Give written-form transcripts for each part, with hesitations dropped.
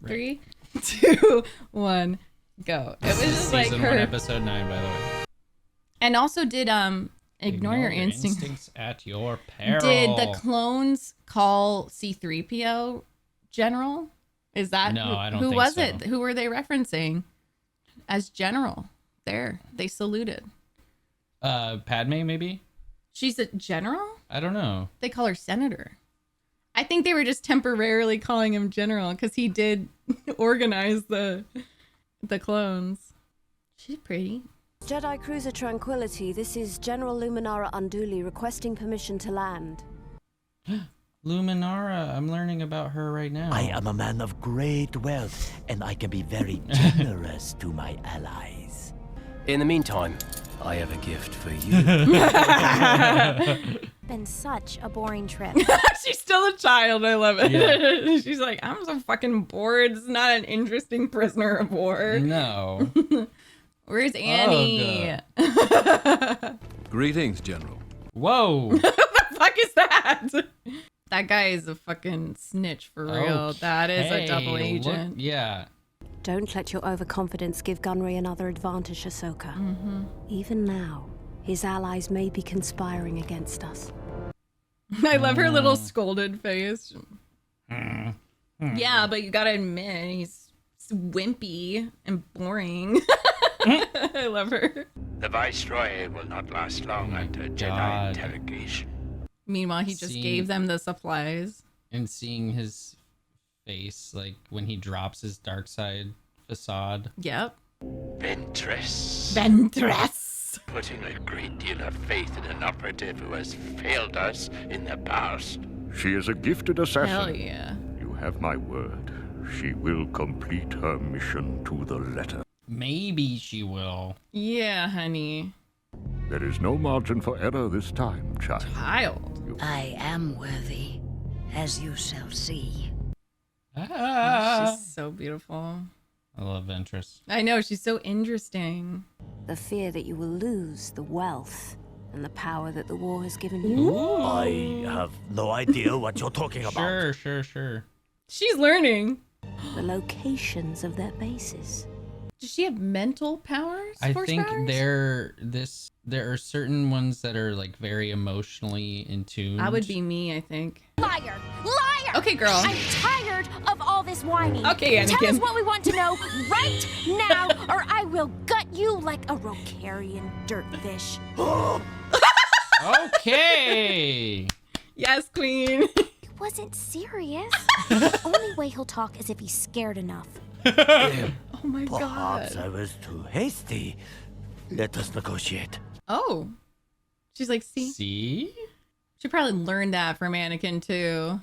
3, 2, 1, go. It was just like Season her 1, episode 9, by the way. And also did ignore your instincts at your peril. Did the clones call C-3PO General? Is that no? I don't. Who think was so. it? Who were they referencing as General? There, they saluted. Padme, maybe. She's a general? I don't know. They call her Senator. I think they were just temporarily calling him General because he did organize the clones. She's pretty. Jedi Cruiser Tranquility, this is General Luminara Unduli requesting permission to land. Luminara, I'm learning about her right now. I am a man of great wealth, and I can be very generous to my allies. In the meantime, I have a gift for you. Been such a boring trip. She's still a child. I love it. Yeah. She's like, I'm so fucking bored. It's not an interesting prisoner of war. No. Where's Annie? Oh, Greetings, General. whoa. What the fuck is that? That guy is a fucking snitch for real. That is a double Okay, agent. look, yeah. Don't let your overconfidence give Gunray another advantage, Ahsoka. Even now, his allies may be conspiring against us. I love her little scolded face. Yeah, but you gotta admit, he's wimpy and boring. I love her. The Viceroy will not last long under Jedi God. interrogation. Meanwhile, he just gave them the supplies. And seeing his face, like when he drops his dark side facade. Yep. Ventress. Ventress. Putting a great deal of faith in an operative who has failed us in the past. She is a gifted assassin. Hell yeah. You have my word. She will complete her mission to the letter. Maybe she will. Yeah, honey. There is no margin for error this time, child. Child. I am worthy, as you shall see. She's so beautiful. I love Ventress. I know, she's so interesting. The fear that you will lose the wealth and the power that the war has given you. I have no idea what you're talking about. Sure. She's learning. The locations of their bases. Does she have mental powers? I Force think powers? there are certain ones that are like very emotionally in tune. That would be me, I think. Liar! Liar! Okay, girl. I'm tired of all this whining. Okay, Anakin. Tell us what we want to know right now, or I will gut you like a Rokarian dirtfish. Okay. Yes, queen. He wasn't serious. The only way he'll talk is if he's scared enough. Oh my Perhaps god. I was too hasty. Let us negotiate. Oh. She's like, see? See? She probably learned that from Anakin too.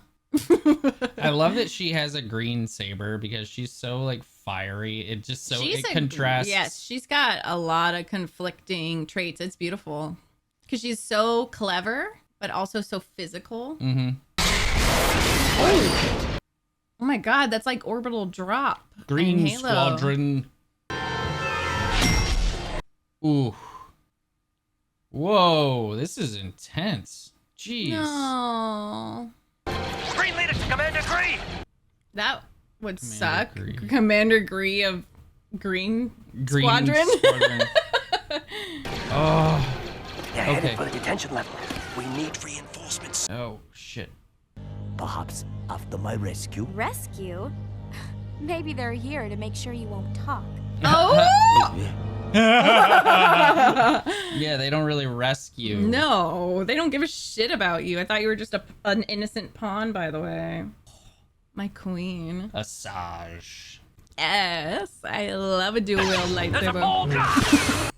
I love that she has a green saber because she's so like fiery. It just it contrasts. Yes, she's got a lot of conflicting traits. It's beautiful. Because she's so clever, but also so physical. Mm-hmm. Oh my god, that's like orbital drop. Green in Halo. Squadron. Ooh. Whoa, this is intense. Jeez. No. Green leader to Commander Gree! That would Commander suck. Gree. Commander Gree of Green Squadron. Oh. They're headed Okay. for the detention level. We need reinforcements. Oh, shit. Perhaps after my rescue. Rescue? Maybe they're here to make sure you won't talk. Oh! Yeah, they don't really rescue. No, they don't give a shit about you. I thought you were just an innocent pawn, by the way. My queen. Asajj. Yes, I love a dual wield lightsaber.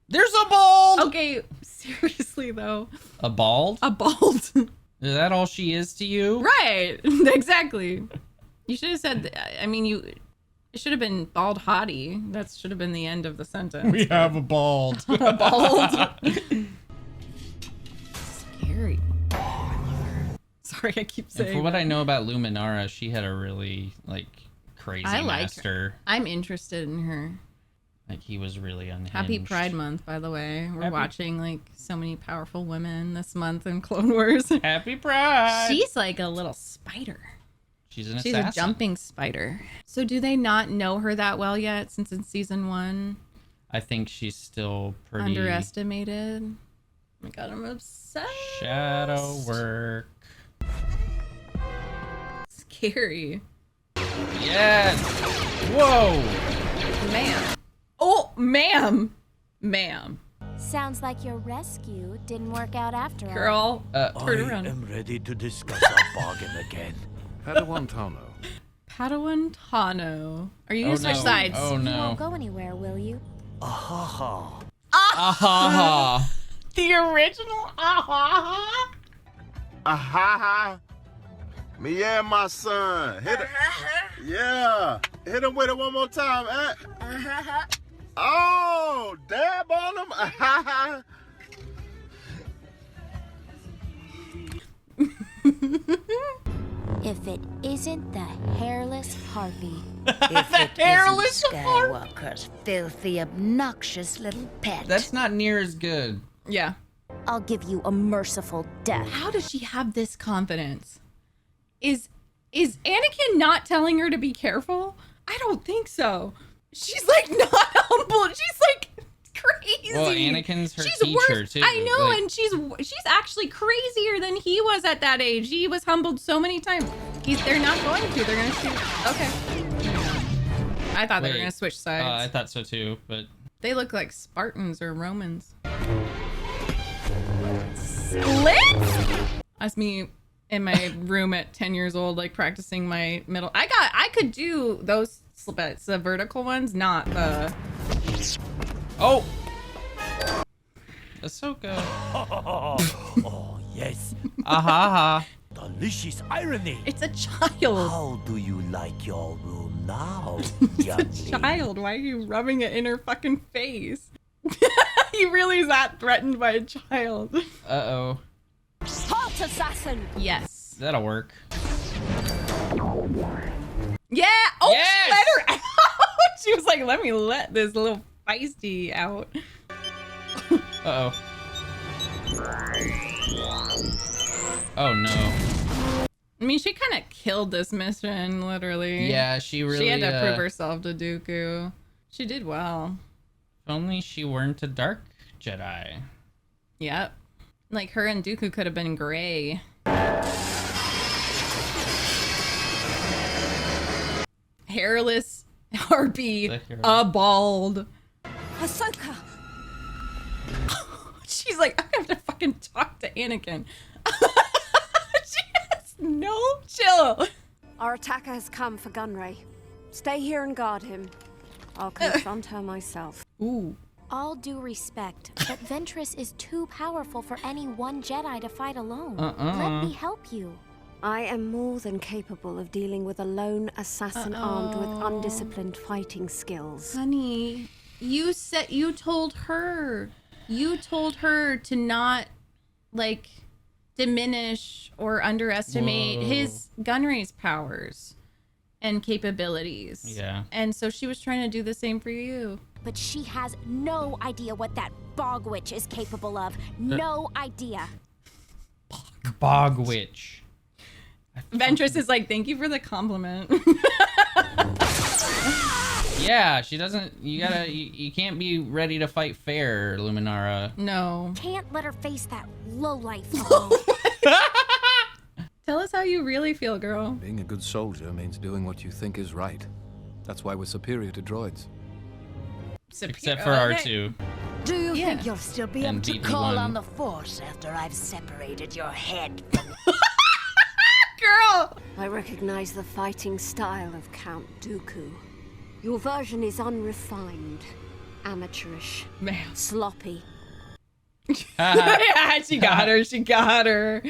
There's a bald! Okay, seriously though. A bald? A bald. Is that all she is to you? Right, exactly. You should have said, I mean, it should have been bald hottie. That should have been the end of the sentence. We have a bald. A bald. Scary. Sorry, I keep saying. And for what I know about Luminara, she had a really like crazy I like master. her. I'm interested in her. Like he was really unhinged. Happy Pride Month, by the way. We're watching like so many powerful women this month in Clone Wars. Happy Pride. She's like a little spider. She's an She's assassin. a jumping spider. So do they not know her that well yet since it's season 1? I think she's still pretty Underestimated. Oh my god, I'm obsessed. Shadow work. Scary. Yes. Whoa. Ma'am. Oh, ma'am. Ma'am. Sounds like your rescue didn't work out after all. Girl, turn around. I am ready to discuss our bargain again. Padawan Tano. Padawan Tano. Are you gonna switch no. sides? Oh You no. won't go anywhere, will you? Ahaha. Ahaha. The original Ahaha. Ahaha. Me and my son. Hit it. Yeah. Hit him with it one more time, eh? Oh, dab on him. Ahaha. If it isn't the hairless harpy. If it hairless isn't Skywalker's filthy, obnoxious little pet. That's not near as good. Yeah. I'll give you a merciful death. How does she have this confidence? Is Anakin not telling her to be careful? I don't think so. She's like not humble. She's like crazy. Well, Anakin's her she's teacher worse. too. I know, Like, and she's actually crazier than he was at that age. He was humbled so many times. They're not going to. They're gonna shoot. Okay. I thought they were Wait. gonna switch sides. I thought so too, but They look like Spartans or Romans. Split? That's me in my room at 10 years old, like practicing my middle. I could do those splits, the vertical ones, not the. oh, Ahsoka. Oh, yes. Ahaha. Delicious irony. It's a child. How do you like your room now, It's young a lady? child. Why are you rubbing it in her fucking face? He really is that threatened by a child. Uh-oh. Halt, assassin! Yes. That'll work. Yeah. Oh, Yes! she let her out. She was like, let me let this little feisty out. Uh-oh. Oh, no. I mean, she kind of killed this mission, literally. Yeah, she really... She had to prove herself to Dooku. She did well. If only she weren't a dark Jedi. Yep. Like, her and Dooku could have been gray. Hairless harpy, a bald. Ahsoka! She's like, I have to fucking talk to Anakin. She has no chill. Our attacker has come for Gunray. Stay here and guard him. I'll confront her myself. Ooh. All due respect, but Ventress is too powerful for any one Jedi to fight alone. Let me help you. I am more than capable of dealing with a lone assassin armed with undisciplined fighting skills. Honey, you told her to not, like, diminish or underestimate his Gunray's powers and capabilities. Yeah. And so she was trying to do the same for you. But she has no idea what that bog witch is capable of. No idea. Bog witch. Ventress is like, thank you for the compliment. Yeah, she doesn't... You can't be ready to fight fair, Luminara. No. Can't let her face that lowlife alone. Tell us how you really feel, girl. Being a good soldier means doing what you think is right. That's why we're superior to droids. Except for R2. Do you think you'll still be And able to BB-1. call on the Force after I've separated your head from... Girl! I recognize the fighting style of Count Dooku. Your version is unrefined, amateurish, Man. sloppy. Yeah, she got her. She got her.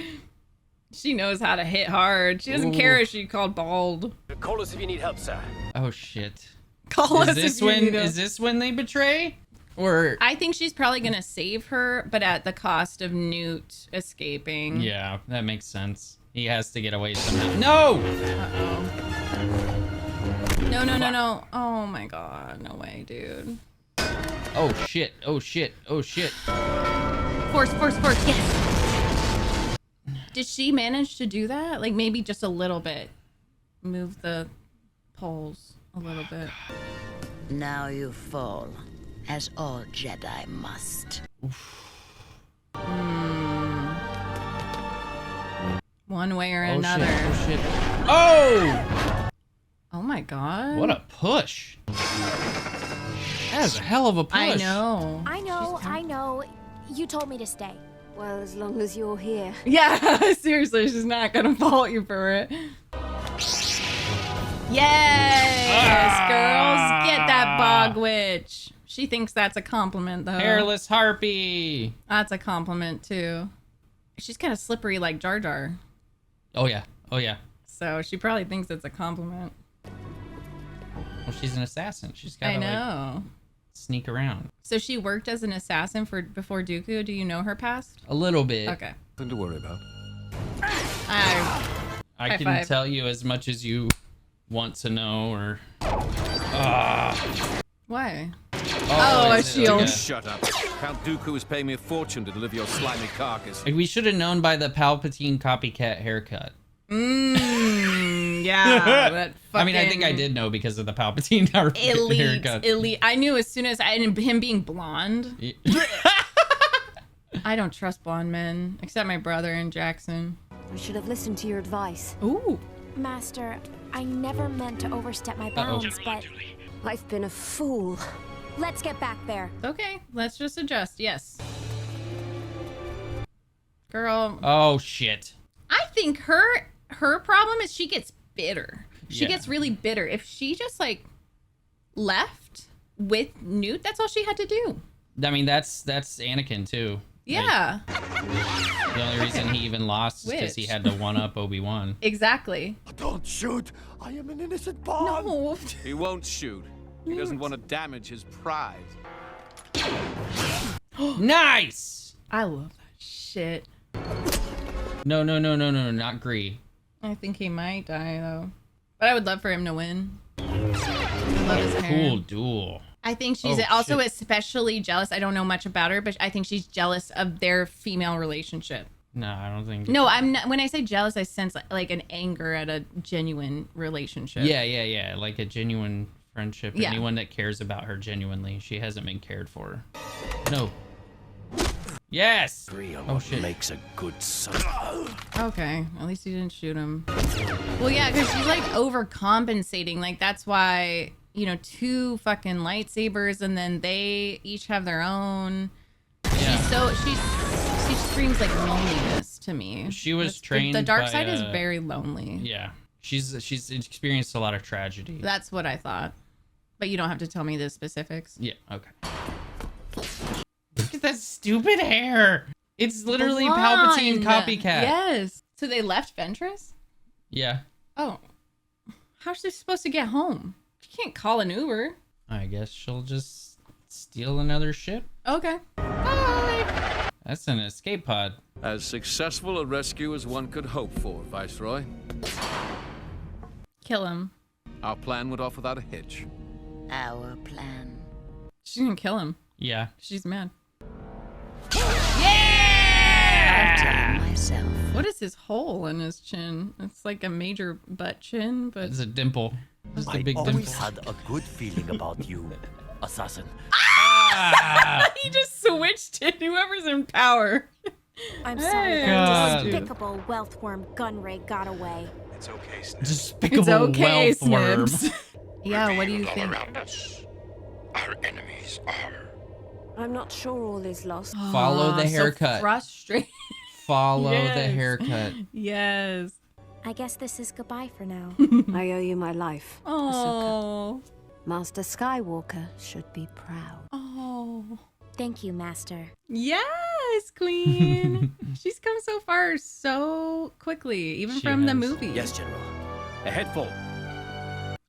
She knows how to hit hard. She doesn't care if she called bald. Call us if you need help, sir. Oh, shit. Call us Is this when they betray? Or... I think she's probably going to save her, but at the cost of Newt escaping. Yeah, that makes sense. He has to get away somehow. No! Uh-oh. No. Oh, my God. No way, dude. Oh, shit. Oh, shit. Oh, shit. Force. Yes. Did she manage to do that? Like, maybe just a little bit. move the poles a little bit. Now you fall, as all Jedi must. One way or another. Shit. Oh! Oh my god. What a push. That is a hell of a push. I know. I know. You told me to stay. Well, as long as you're here. Yeah, seriously, she's not gonna fault you for it. Yes, girls, get that bog witch. She thinks that's a compliment, though. Hairless harpy. That's a compliment, too. She's kind of slippery like Jar Jar. Oh, yeah. Oh, yeah. So she probably thinks it's a compliment. Well, she's an assassin. She's got to, like, sneak around. So she worked as an assassin before Dooku. Do you know her past? A little bit. Okay. Nothing to worry about. I can tell you as much as you want to know, or... Why? Oh, a shield. Shut up. Count Dooku is paying me a fortune to deliver your slimy carcass. We should have known by the Palpatine copycat haircut. Yeah. That I mean, I think I did know because of the Palpatine haircut. Elite. I knew as soon as him being blonde. Yeah. I don't trust blonde men, except my brother and Jackson. I should have listened to your advice. Ooh. Master, I never meant to overstep my bounds, but... I've been a fool. Let's get back there. Okay, let's just adjust. Yes. Girl. Oh, shit. I think her problem is she gets bitter. She Yeah. gets really bitter. If she just, like, left with Newt, that's all she had to do. I mean, that's Anakin, too. Yeah. Like, the only reason he even lost is because he had to one-up Obi-Wan. Exactly. Don't shoot. I am an innocent pawn. No. He won't shoot. He doesn't want to damage his prize. Nice! I love that shit. No, not Gree. I think he might die, though. But I would love for him to win. I love his hair. Cool duel. I think she's also especially jealous. I don't know much about her, but I think she's jealous of their female relationship. No, I don't think. No, I'm not. When I say jealous, I sense like an anger at a genuine relationship. Yeah. Like a genuine friendship. Yeah. Anyone that cares about her genuinely. She hasn't been cared for. No. Yes! Oh, shit. Makes a good son. Okay, at least you didn't shoot him. Well, yeah, because she's like overcompensating. Like that's why, you know, 2 fucking lightsabers, and then they each have their own. Yeah. She screams like loneliness to me. She was trained. The dark by, side is very lonely. Yeah, she's experienced a lot of tragedy. That's what I thought, but you don't have to tell me the specifics. Yeah. Okay. Look at that stupid hair. It's literally Palpatine copycat. Yes. So they left Ventress? Yeah. Oh. How's she supposed to get home? She can't call an Uber. I guess she'll just steal another ship. Okay. Bye. That's an escape pod. As successful a rescue as one could hope for, Viceroy. Kill him. Our plan went off without a hitch. Our plan. She's gonna kill him. Yeah. She's mad. I'll tell myself. What is his hole in his chin? It's like a major butt chin, but it's a dimple. Just a I big always dimple. had a good feeling about you, assassin. He just switched it. Whoever's in power. I'm sorry Hey. that despicable wealthworm Gunray got away. It's okay, Snips. Despicable It's okay, wealth Snips. Yeah, what do you All think? around us. Our enemies are. I'm not sure all is lost. Follow the haircut. So frustrating. Follow the Yes. haircut. Yes. I guess this is goodbye for now. I owe you my life, Ahsoka. Oh. Master Skywalker should be proud. Oh. Thank you, Master. Yes, Queen. She's come so far so quickly, even She from the has. movie. Yes, General. Ahead full.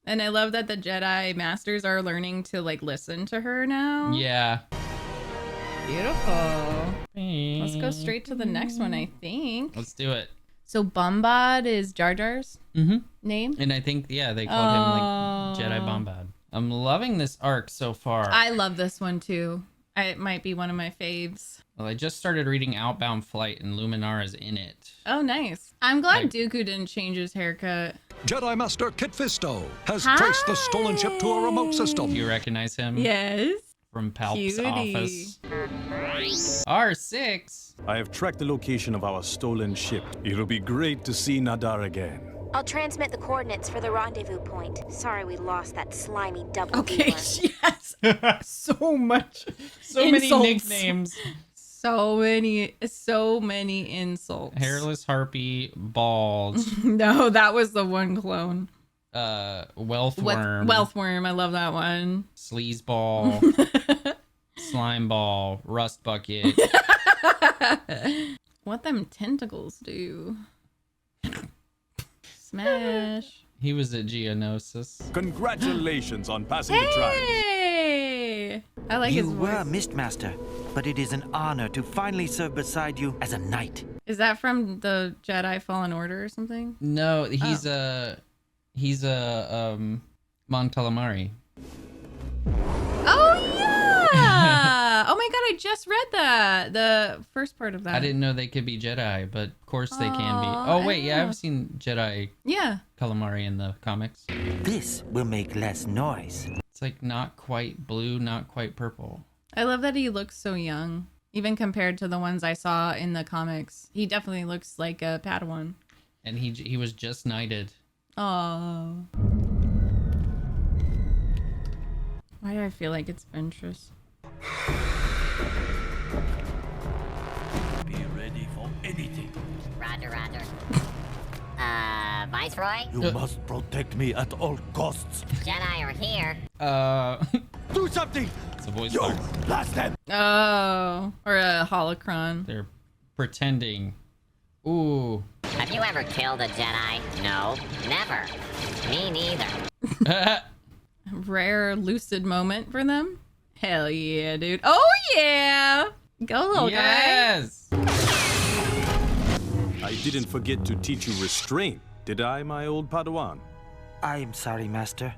And I love that the Jedi Masters are learning to like listen to her now. Yeah. Beautiful. Let's go straight to the next one, I think. Let's do it. So Bombad is Jar Jar's name? And I think, yeah, they called him like Jedi Bombad. I'm loving this arc so far. I love this one too. It might be one of my faves. Well, I just started reading Outbound Flight, and Luminara's in it. Oh, nice. I'm glad Dooku didn't change his haircut. Jedi Master Kit Fisto has traced the stolen ship to a remote system. Do you recognize him? Yes. From Palp's Cutie. office. R6. I have tracked the location of our stolen ship. It'll be great to see Nadar again. I'll transmit the coordinates for the rendezvous point. Sorry we lost that slimy double Okay, dealer. yes. So much. So many nicknames. So many insults. Hairless Harpy, bald. No, that was the one clone. Wealthworm. Wealthworm, I love that one. Sleazeball. Slimeball. Rust Bucket. What them tentacles do? Smash. He was at Geonosis. Congratulations on passing the trials. Hey! I like his You voice. were Mistmaster, but it is an honor to finally serve beside you as a knight. Is that from the Jedi Fallen Order or something? No, he's a Mon Calamari. Oh yeah! Oh my god, I just read that. The first part of that. I didn't know they could be Jedi, but of course they can be. Oh wait, yeah, I've seen Jedi Calamari in the comics. This will make less noise. It's like not quite blue, not quite purple. I love that he looks so young, even compared to the ones I saw in the comics. He definitely looks like a Padawan. And he was just knighted. Oh. Why do I feel like it's Ventress? Be ready for anything. Roger. Viceroy? You must protect me at all costs. Jedi are here. Do something! It's a voice box. Blast them! Oh, or a holocron. They're pretending. Ooh. Have you ever killed a Jedi? No, never. Me neither. Rare lucid moment for them. Hell yeah, dude. Oh yeah! Go, little guy. Yes! I didn't forget to teach you restraint, did I, my old Padawan? I'm sorry, Master.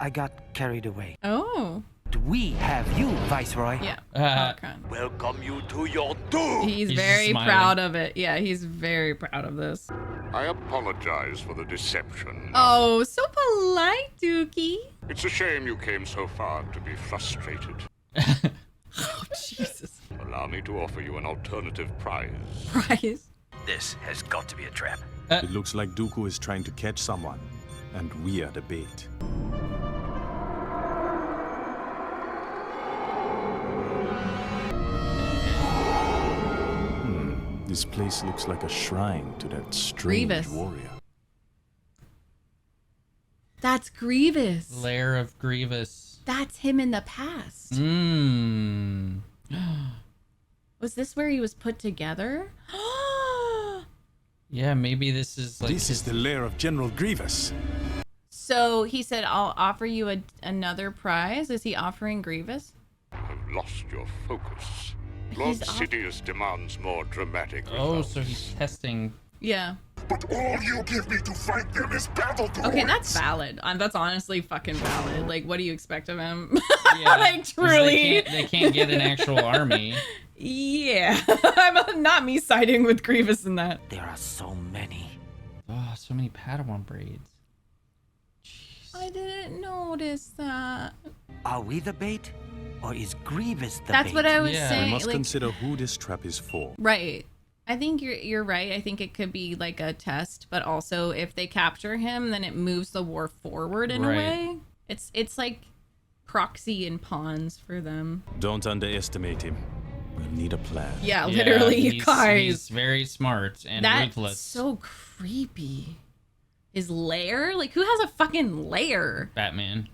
I got carried away. Oh. We have you, Viceroy. Yeah. Holocron. Welcome you to your doom. He's very proud of it. Yeah, he's very proud of this. I apologize for the deception. Oh, so polite, Dookie. It's a shame you came so far to be frustrated. Oh, Jesus. Allow me to offer you an alternative prize. Prize? This has got to be a trap. It looks like Dooku is trying to catch someone, and we are the bait. This place looks like a shrine to that strange Grievous. warrior. That's Grievous. Lair of Grievous. That's him in the past. Mmm. Was this where he was put together? Yeah, maybe this is like... This is the lair of General Grievous. So he said, I'll offer you another prize. Is he offering Grievous? You have lost your focus. Lord Sidious demands more dramatic results. So he's testing. Yeah. But all you give me to fight them is battle droids. Okay, that's valid. That's honestly fucking valid. Like, what do you expect of him? Yeah, like, truly. They can't get an actual army. Yeah. I'm not me siding with Grievous in that. There are so many. Oh, so many Padawan braids. Jeez. I didn't notice that. Are we the bait? Or is Grievous the bait? That's what I was saying. We must consider who this trap is for. Right. I think you're right. I think it could be like a test, but also if they capture him, then it moves the war forward in a way. It's like proxy and pawns for them. Don't underestimate him. We'll need a plan. Yeah, literally, guys. He's very smart and ruthless. That's so creepy. His lair? Like, who has a fucking lair? Batman.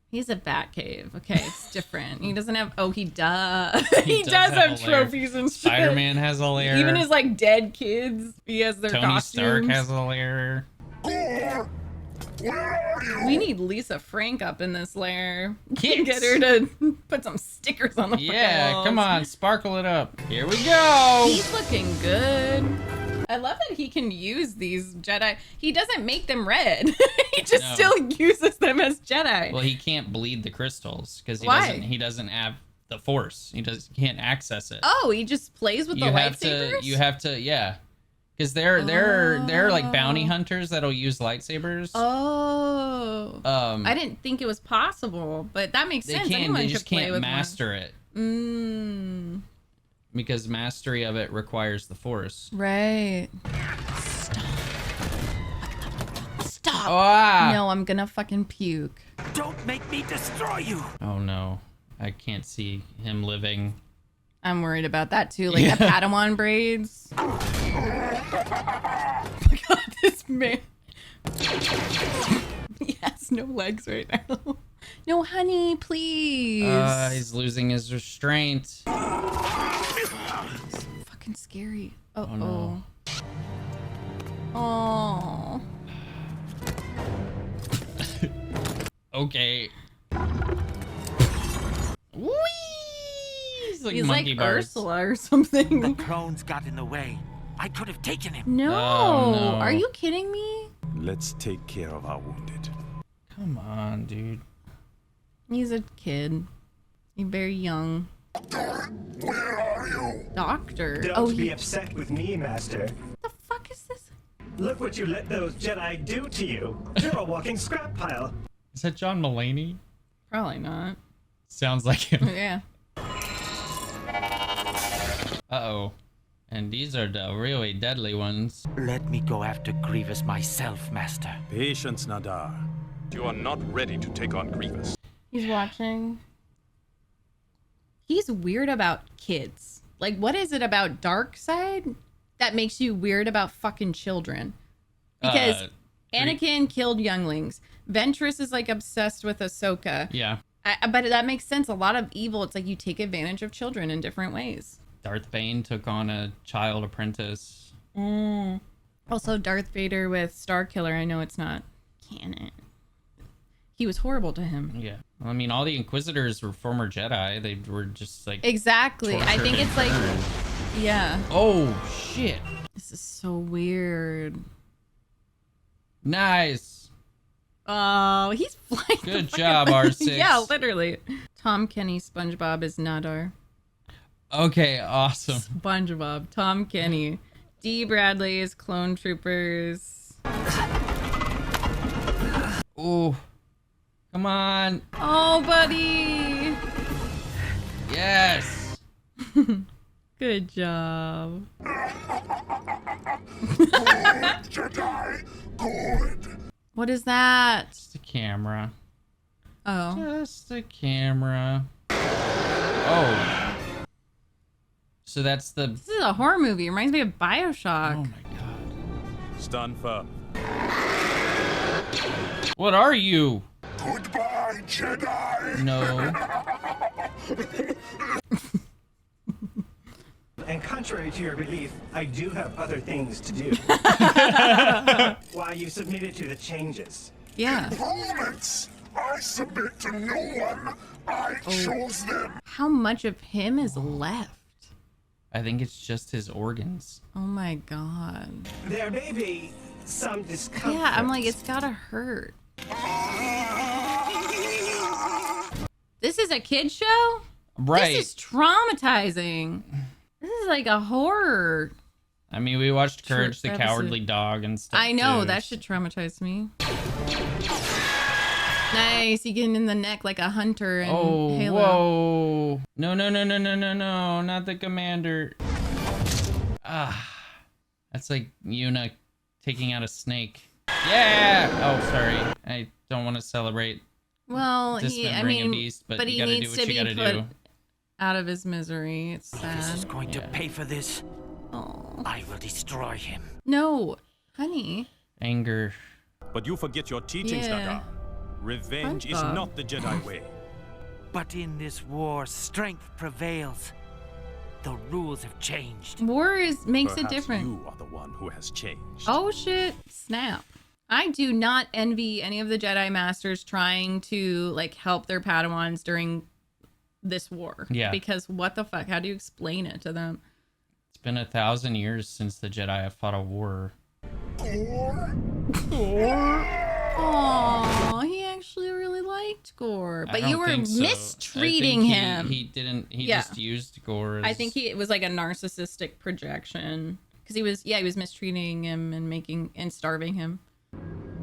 He's a bat cave. Okay, it's different. He doesn't have... Oh, he does. he does have trophies and shit. Spider-Man has a lair. Even his, like, dead kids, he has their Tony costumes. Stark has a lair. We need Lisa Frank up in this lair. Get her to put some stickers on the fucking walls. Come on, sparkle it up. Here we go. He's looking good. I love that he can use these Jedi. He doesn't make them red. He just still uses them as Jedi. Well, he can't bleed the crystals because Why? he doesn't have the Force. He can't access it. Oh, he just plays with the lightsabers? You have to, yeah. Because they're like bounty hunters that'll use lightsabers. Oh. I didn't think it was possible, but that makes sense. They just can't master it. Mm. Because mastery of it requires the Force. Right. Stop. Ah. No, I'm gonna fucking puke. Don't make me destroy you. Oh no. I can't see him living. I'm worried about that too. Like the Padawan braids. Oh my god, this man. He has no legs right now. No, honey, please. He's losing his restraint. So fucking scary. Oh no. Oh. Okay. Whee! He's like Ursula or something. The clones got in the way. I could have taken him. No. Oh, no. Are you kidding me? Let's take care of our wounded. Come on, dude. He's a kid. He's very young. Where are you? Doctor. Don't be upset with me, Master. What the fuck is this? Look what you let those Jedi do to you. You're a walking scrap pile. Is that John Mulaney? Probably not. Sounds like him. Yeah. Uh-oh. And these are the really deadly ones. Let me go after Grievous myself, Master. Patience, Nadar. You are not ready to take on Grievous. He's watching. He's weird about kids. Like, what is it about Darkseid that makes you weird about fucking children? Because Anakin killed younglings. Ventress is like obsessed with Ahsoka. Yeah. But that makes sense. A lot of evil, it's like you take advantage of children in different ways. Darth Bane took on a child apprentice. Also, Darth Vader with Starkiller. I know it's not canon. He was horrible to him. Yeah. Well, I mean, all the Inquisitors were former Jedi. They were just like... Exactly. I think it's like... Yeah. Oh, shit. This is so weird. Nice. Oh, he's flying. Good job, R6. Yeah, literally. Tom Kenny, SpongeBob is Nadar. Okay, awesome. SpongeBob, Tom Kenny. D. Bradley is Clone Troopers. Ooh. Come on. Oh, buddy. Yes. Good job. Jedi, good. What is that? Just a camera. Oh. Just a camera. Oh. So that's the... This is a horror movie. It reminds me of BioShock. Oh my god. Stand firm. What are you? Goodbye, Jedi. No. And contrary to your belief, I do have other things to do. Why you submitted to the changes. Yeah. Improvements. I submit to no one. I chose them. How much of him is left? I think it's just his organs. Oh my god. There may be some discomfort. Yeah, I'm like, it's gotta hurt. This is a kid show? Right. This is traumatizing. This is like a horror. I mean, we watched Courage the Cowardly Dog and stuff. I know, too. that should traumatize me. Nice, you get in the neck like a hunter and Halo. Whoa. No, not the commander. Ah. That's like Yuna taking out a snake. Yeah! Oh, sorry. I don't want to celebrate. Well, dismembering a beast, but you gotta needs do what to you be gotta put do. out of his misery. It's sad. This is going to pay for this. Oh. I will destroy him. No, honey. Anger. But you forget your teachings, Yeah. Nadar. Revenge is SpongeBob. not the Jedi way. But in this war, strength prevails. The rules have changed. War makes it Perhaps different. You are the one who has changed. Oh shit, snap. I do not envy any of the Jedi Masters trying to like help their Padawans during this war. Yeah. Because what the fuck? How do you explain it to them? It's been 1,000 years since the Jedi have fought a war. Aww, he actually actually really liked Gore, I but don't you were think so. mistreating I think him. He didn't. He Yeah. just used Gore. I think it was like a narcissistic projection because he was mistreating him and starving him.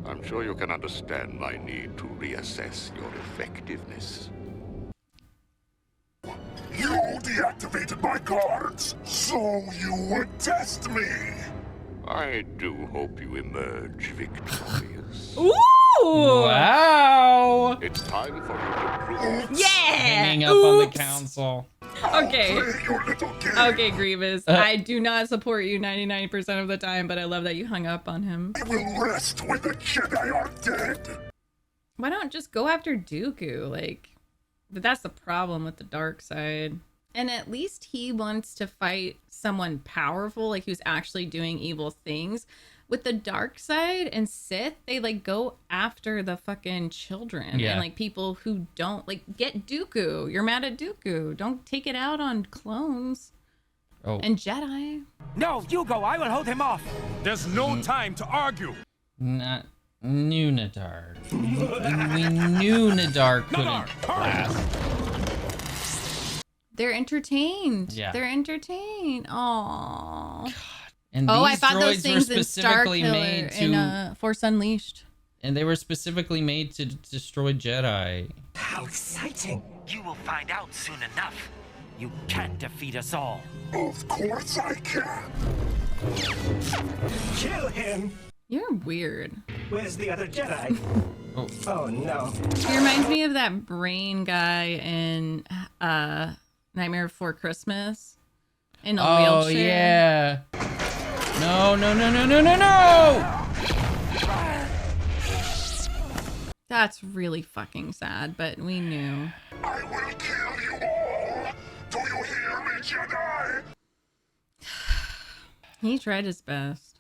I'm sure you can understand my need to reassess your effectiveness. You deactivated my guards, so you would test me. I do hope you emerge victorious. Ooh! Wow! It's time for you to prove. Yeah! Hanging up on the council. Okay. Your little game. Okay, Grievous. I do not support you 99% of the time, but I love that you hung up on him. I will rest when the Jedi are dead. Why not just go after Dooku? But that's the problem with the dark side. And at least he wants to fight someone powerful, like who's actually doing evil things. With the dark side and Sith, they go after the fucking children and people who don't get Dooku. You're mad at Dooku. Don't take it out on clones. Oh. And Jedi. No, you go. I will hold him off. There's no time to argue. Not knew Nadar. We knew Nadar couldn't last. They're entertained. Yeah. They're entertained. Aww. And I these fought those droids things were in specifically made to in Force Unleashed. And they were specifically made to destroy Jedi. How exciting. You will find out soon enough. You can't defeat us all. Of course I can. Kill him. You're weird. Where's the other Jedi? Oh no. He reminds me of that brain guy in Nightmare Before Christmas. In a wheelchair. Oh yeah. No. That's really fucking sad, but we knew. I will kill you all. Do you hear me, Jedi? He tried his best.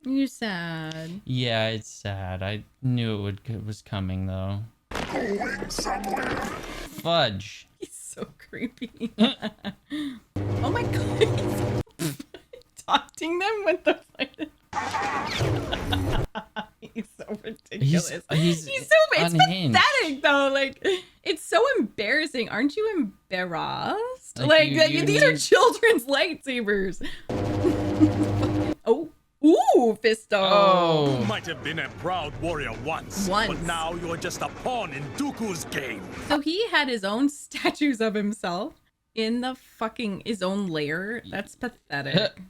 You're sad. Yeah, it's sad. I knew it was coming though. Going somewhere. He's Fudge. so creepy. Oh my god. He's taunting them with the He's so ridiculous. He's so it's unhinged. pathetic though. It's so embarrassing. Aren't you embarrassed? You These are need- children's lightsabers. Oh. Ooh, Fisto. Oh. You might have been a proud warrior once, but now you're just a pawn in Dooku's game. So he had his own statues of himself in the his own lair. That's pathetic.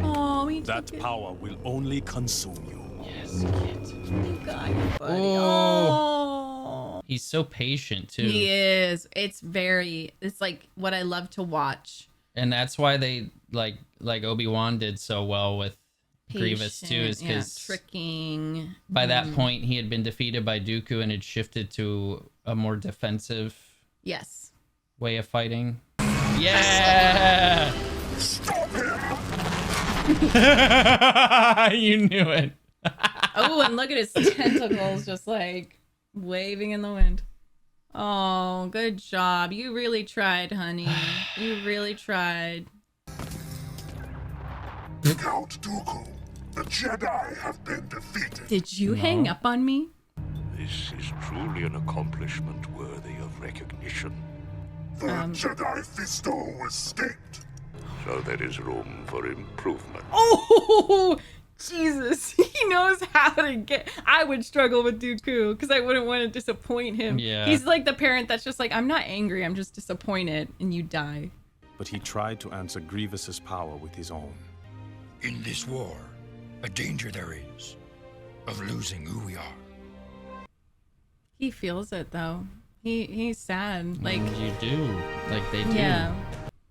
Oh, he That took it. power will only consume you. Yes, kid. You got it, buddy. Oh. He's so patient too. He is. It's like what I love to watch. And that's why they like Obi-Wan did so well with Grievous too, is because tricking. by that point he had been defeated by Dooku and had shifted to a more defensive way of fighting. Yeah! Stop him! You knew it. Oh, and look at his tentacles just waving in the wind. Oh, good job. You really tried, honey. You really tried. Count Dooku, the Jedi have been defeated. Did you hang up on me? This is truly an accomplishment worthy of recognition. The Jedi Fisto escaped. So there is room for improvement. Oh, Jesus. He knows how to get... I would struggle with Dooku because I wouldn't want to disappoint him. Yeah. He's like the parent that's just I'm not angry. I'm just disappointed. And you die. But he tried to answer Grievous's power with his own. In this war, a danger there is of losing who we are. He feels it, though. He's sad. You do. They do. Yeah.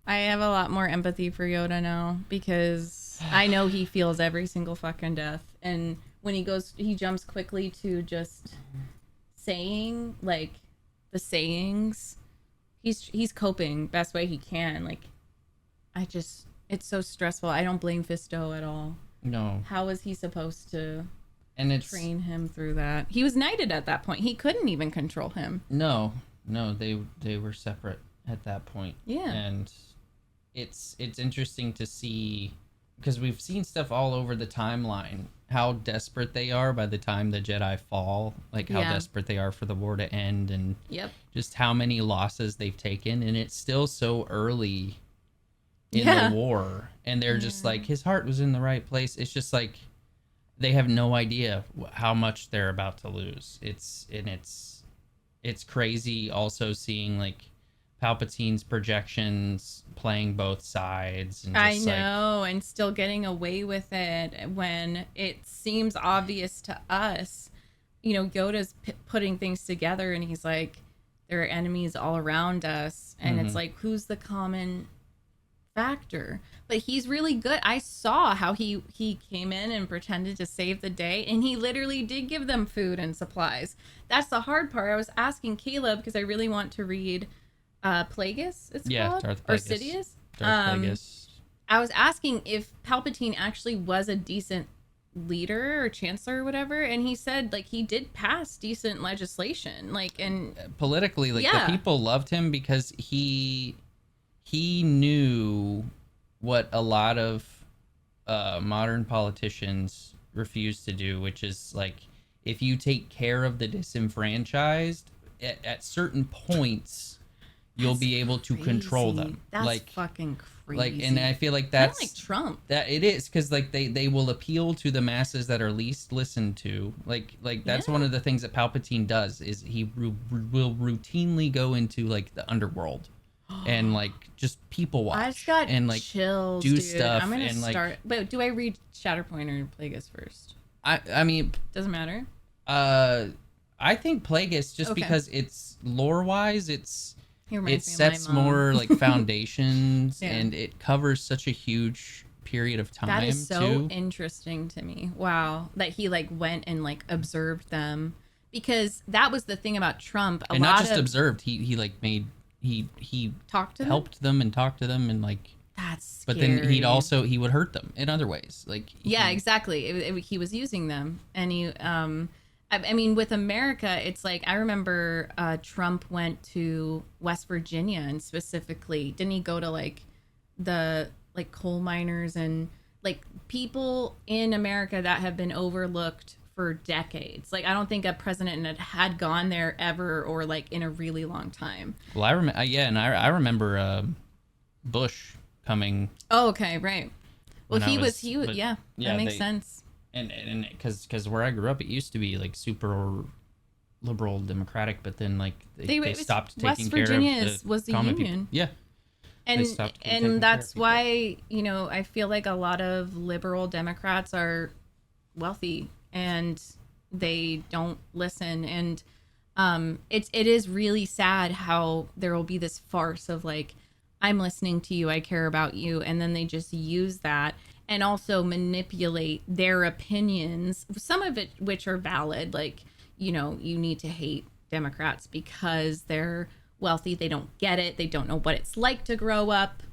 I have a lot more empathy for Yoda now because I know he feels every single fucking death. And when he jumps quickly to just saying the sayings. He's coping best way he can. It's so stressful. I don't blame Fisto at all. No. How was he supposed to train him through that? He was knighted at that point. He couldn't even control him. No, they were separate at that point. Yeah. And it's interesting to see because we've seen stuff all over the timeline, how desperate they are by the time the Jedi fall, like how desperate they are for the war to end, and just how many losses they've taken, and it's still so early in the war, and they're just like, his heart was in the right place. It's just like they have no idea how much they're about to lose. It's crazy also seeing like Palpatine's projections playing both sides. And just I know, and still getting away with it when it seems obvious to us. You know, Yoda's putting things together, and he's like, there are enemies all around us, and it's like, who's the common factor? But he's really good. I saw how he came in and pretended to save the day, and he literally did give them food and supplies. That's the hard part. I was asking Caleb because I really want to read Plagueis, it's called? Darth Plagueis. Or Sidious? Darth Plagueis. I was asking if Palpatine actually was a decent leader or chancellor or whatever, and he said like he did pass decent legislation, like, and politically, like the people loved him because he knew what a lot of modern politicians refuse to do, which is like, if you take care of the disenfranchised at certain points, you'll be able to control them. That's like fucking crazy. Like, and I feel like that's kind of like Trump. That it is, because like they will appeal to the masses that are least listened to. Like that's one of the things that Palpatine does, is he will routinely go into like the underworld and like just people watch. I just got and like chills, do dude. stuff. I'm gonna and start. like, But do I read Shatterpoint or Plagueis first? I mean, Doesn't matter. I think Plagueis, just because it's lore wise, it sets more like foundations, and it covers such a huge period of time. That is so interesting to me. Wow, that he like went and like observed them, because that was the thing about Trump. And not just observed, he like made he talked to helped them and talked to them, and like that's but scary. then he would hurt them in other ways, like exactly. He was using them, and he I mean, with America, it's like, I remember Trump went to West Virginia, and specifically, didn't he go to like the like coal miners and like people in America that have been overlooked for decades? Like, I don't think a president had gone there ever, or like in a really long time. Well, I remember, I remember Bush coming. Oh, okay, right. Well, he was, that makes sense. And because where I grew up, it used to be like super liberal democratic, but then like they stopped taking care of the common people. Yeah. And that's why, you know, I feel like a lot of liberal Democrats are wealthy and they don't listen. And it is really sad how there will be this farce of like, I'm listening to you, I care about you, and then they just use that and also manipulate their opinions, some of it which are valid, like, you know, you need to hate Democrats because they're wealthy, they don't get it, they don't know what it's like to grow up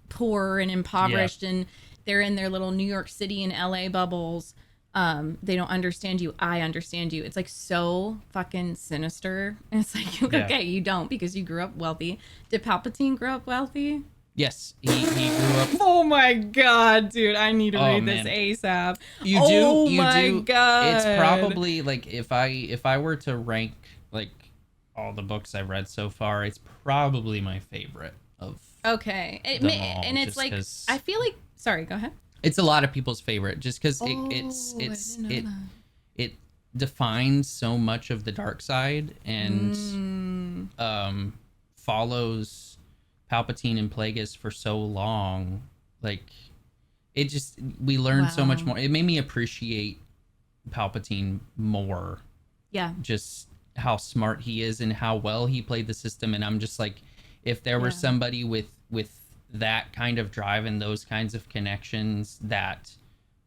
poor and impoverished, and they're in their little New York City and LA bubbles. They don't understand you, I understand you. It's like so fucking sinister. And it's like, okay, you don't, because you grew up wealthy. Did Palpatine grow up wealthy? Yes, he grew up. Oh my god, dude! I need to read this ASAP. You do. Oh my god! It's probably like, if I were to rank like all the books I've read so far, it's probably my favorite of. Okay, and it's like, I feel like. Sorry, go ahead. It's a lot of people's favorite, just because it defines so much of the dark side, and follows Palpatine and Plagueis for so long. Like, it just, we learned so much more. It made me appreciate Palpatine more. Yeah. Just how smart he is and how well he played the system. And I'm just like, if there were somebody with that kind of drive and those kinds of connections that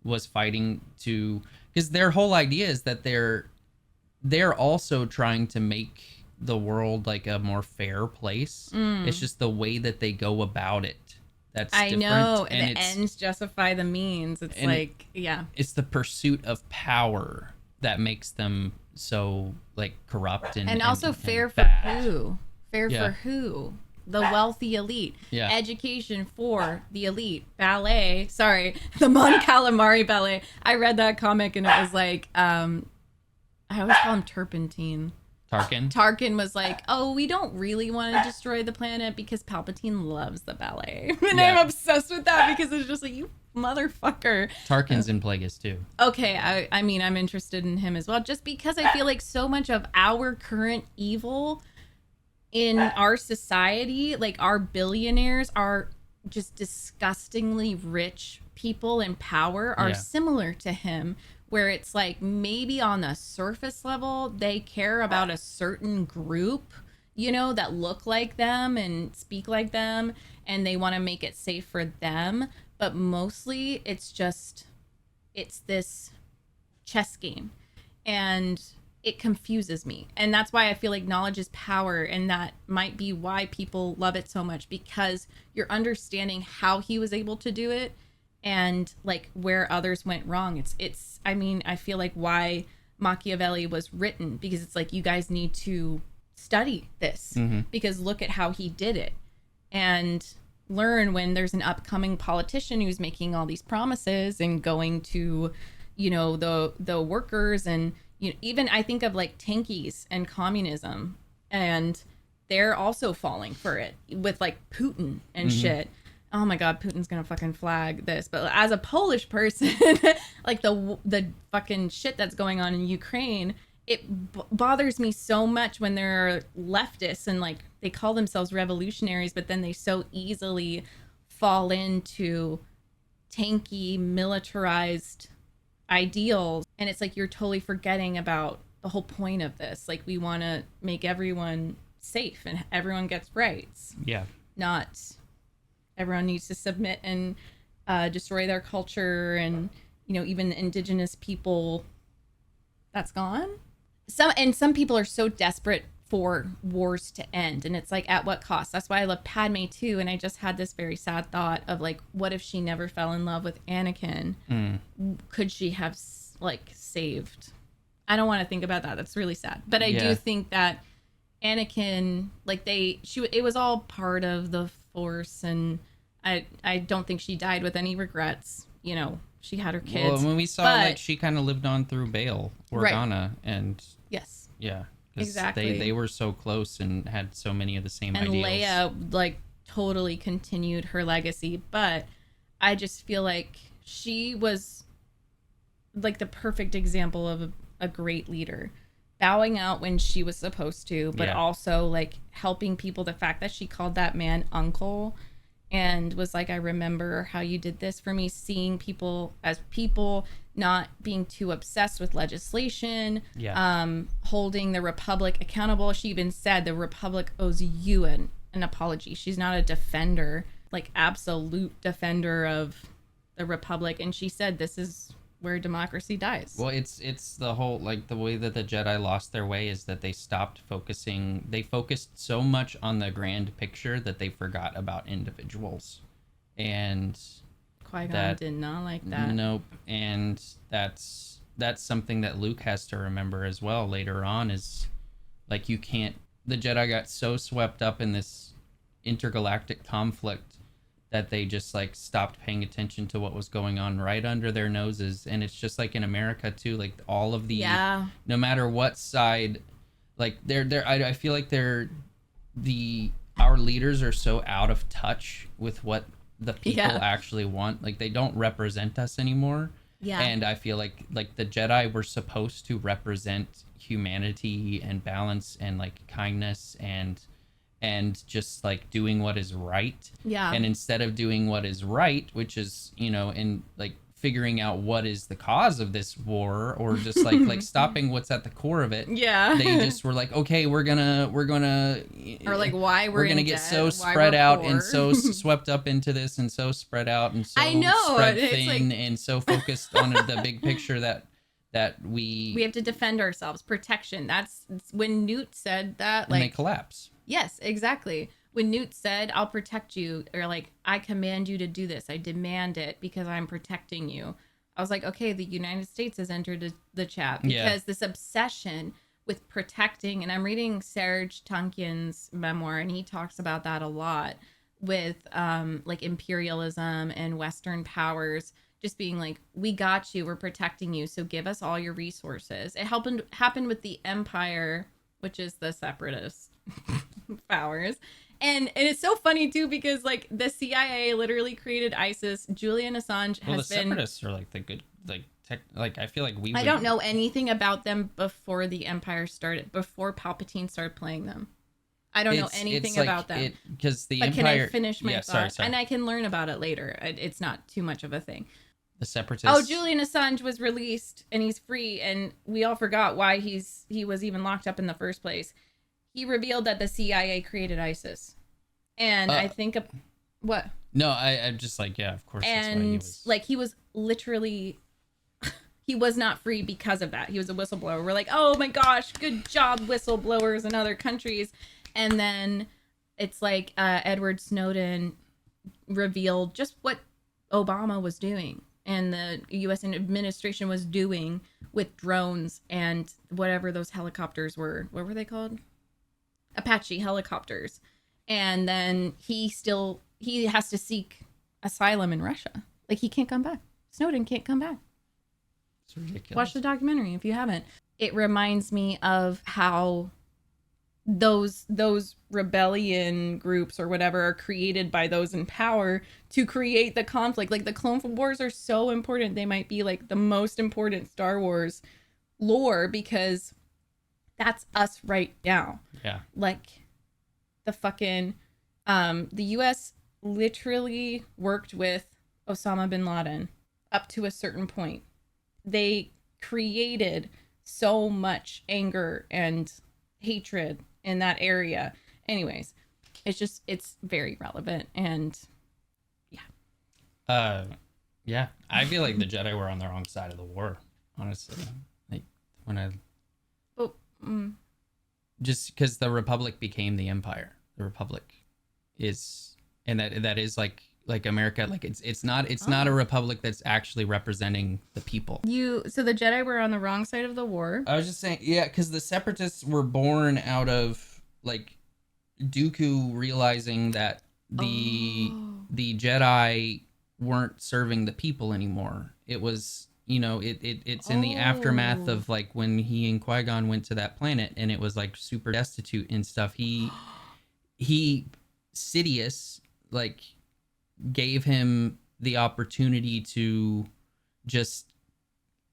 was fighting to, because their whole idea is that they're also trying to make the world like a more fair place. It's just the way that they go about it that's different. I know, and the ends justify the means. It's like, it's the pursuit of power that makes them so like corrupt and also fair for bad. who? Fair for who? the wealthy elite. Yeah. Education for the elite. Ballet. Sorry, the Mon Calamari ballet. I read that comic and it was like, I always call him Turpentine. Tarkin was like, oh, we don't really want to destroy the planet because Palpatine loves the ballet. And I'm obsessed with that because it's just like, you motherfucker. Tarkin's in Plagueis too. Okay, I mean, I'm interested in him as well, just because I feel like so much of our current evil in our society, like our billionaires are just disgustingly rich people in power are similar to him, where it's like maybe on the surface level, they care about a certain group, you know, that look like them and speak like them, and they want to make it safe for them. But mostly it's this chess game, and it confuses me. And that's why I feel like knowledge is power, and that might be why people love it so much, because you're understanding how he was able to do it and like where others went wrong. I mean, I feel like why Machiavelli was written, because it's like, you guys need to study this because look at how he did it, and learn when there's an upcoming politician who's making all these promises and going to, you know, the workers, and you know, even I think of like tankies and communism, and they're also falling for it with like Putin and shit. Oh my God, Putin's gonna fucking flag this. But as a Polish person, like the fucking shit that's going on in Ukraine, it bothers me so much when there are leftists and like they call themselves revolutionaries, but then they so easily fall into tanky, militarized ideals. And it's like, you're totally forgetting about the whole point of this. Like, we want to make everyone safe and everyone gets rights. Yeah. Not everyone needs to submit and destroy their culture, and you know, even indigenous people, that's gone. Some people are so desperate for wars to end, and it's like, at what cost? That's why I love Padme too. And I just had this very sad thought of like, what if she never fell in love with Anakin? Could she have like saved? I don't want to think about that. That's really sad. But I do think that Anakin, like it was all part of the Force, and I don't think she died with any regrets. You know, she had her kids. Well, when we saw like she kind of lived on through Bail Organa, and yes, yeah, exactly. They were so close and had so many of the same ideals. And Leia like totally continued her legacy, but I just feel like she was like the perfect example of a great leader, bowing out when she was supposed to, but also like helping people. The fact that she called that man uncle and was like, I remember how you did this for me, seeing people as people, not being too obsessed with legislation, holding the Republic accountable. She even said the Republic owes you an apology. She's not a defender, like absolute defender of the Republic. And she said, this is where democracy dies. Well, it's the whole, like, the way that the Jedi lost their way is that they stopped focusing. They focused so much on the grand picture that they forgot about individuals. And Qui-Gon did not like that. Nope. And that's something that Luke has to remember as well later on, is like, you can't, the Jedi got so swept up in this intergalactic conflict that they just like stopped paying attention to what was going on right under their noses. And it's just like in America too, like all of the, no matter what side, like I feel like our leaders are so out of touch with what the people actually want. Like, they don't represent us anymore. And I feel like the Jedi were supposed to represent humanity and balance and like kindness and just like doing what is right. And instead of doing what is right, which is, you know, in like figuring out what is the cause of this war, or just like stopping what's at the core of it. They just were like, okay, we're gonna or like, why we're gonna get so spread out and so swept up into this and so spread out and so spread thin like... and so focused on the big picture that we have to defend ourselves. Protection. That's when Newt said that, like, and they collapse. Yes, exactly. When Newt said, I'll protect you, or like, I command you to do this, I demand it because I'm protecting you, I was like, okay, the United States has entered the chat, because this obsession with protecting, and I'm reading Serge Tankian's memoir, and he talks about that a lot with like imperialism and Western powers just being like, we got you, we're protecting you, so give us all your resources. It happened with the Empire, which is the separatist powers. And it's so funny too, because like the CIA literally created ISIS. Julian Assange has been. The separatists are like the good, like I feel like I don't know anything about them before the Empire started, before Palpatine started playing them. I don't know anything about them. Because the but Empire. Can I finish my thought? Sorry. And I can learn about it later. It's not too much of a thing. The separatists. Oh, Julian Assange was released and he's free, and we all forgot why he was even locked up in the first place. He revealed that the CIA created ISIS, and I think what? No, I'm just like, yeah, of course. And that's why he was... like he was literally, he was not free because of that. He was a whistleblower. We're like, oh my gosh, good job, whistleblowers in other countries. And then it's like Edward Snowden revealed just what Obama was doing and the U.S. administration was doing with drones and whatever those helicopters were. What were they called? Apache helicopters. And then he has to seek asylum in Russia. Like, he can't come back. Snowden can't come back. It's ridiculous. Watch the documentary if you haven't. It reminds me of how those rebellion groups or whatever are created by those in power to create the conflict. Like, the Clone Wars are so important. They might be like the most important Star Wars lore because that's us right now. Yeah. Like, the fucking the US literally worked with Osama bin Laden up to a certain point. They created so much anger and hatred in that area. Anyways, it's very relevant, and yeah, I feel like the Jedi were on the wrong side of the war, honestly. Like, when I just because the Republic became the Empire. The Republic is, and that is like America. Like, it's not a republic that's actually representing the people. So the Jedi were on the wrong side of the war. I was just saying, yeah, because the Separatists were born out of like Dooku realizing that the Jedi weren't serving the people anymore. It was, it's in the aftermath of like when he and Qui-Gon went to that planet and it was like super destitute and stuff. He Sidious like gave him the opportunity to just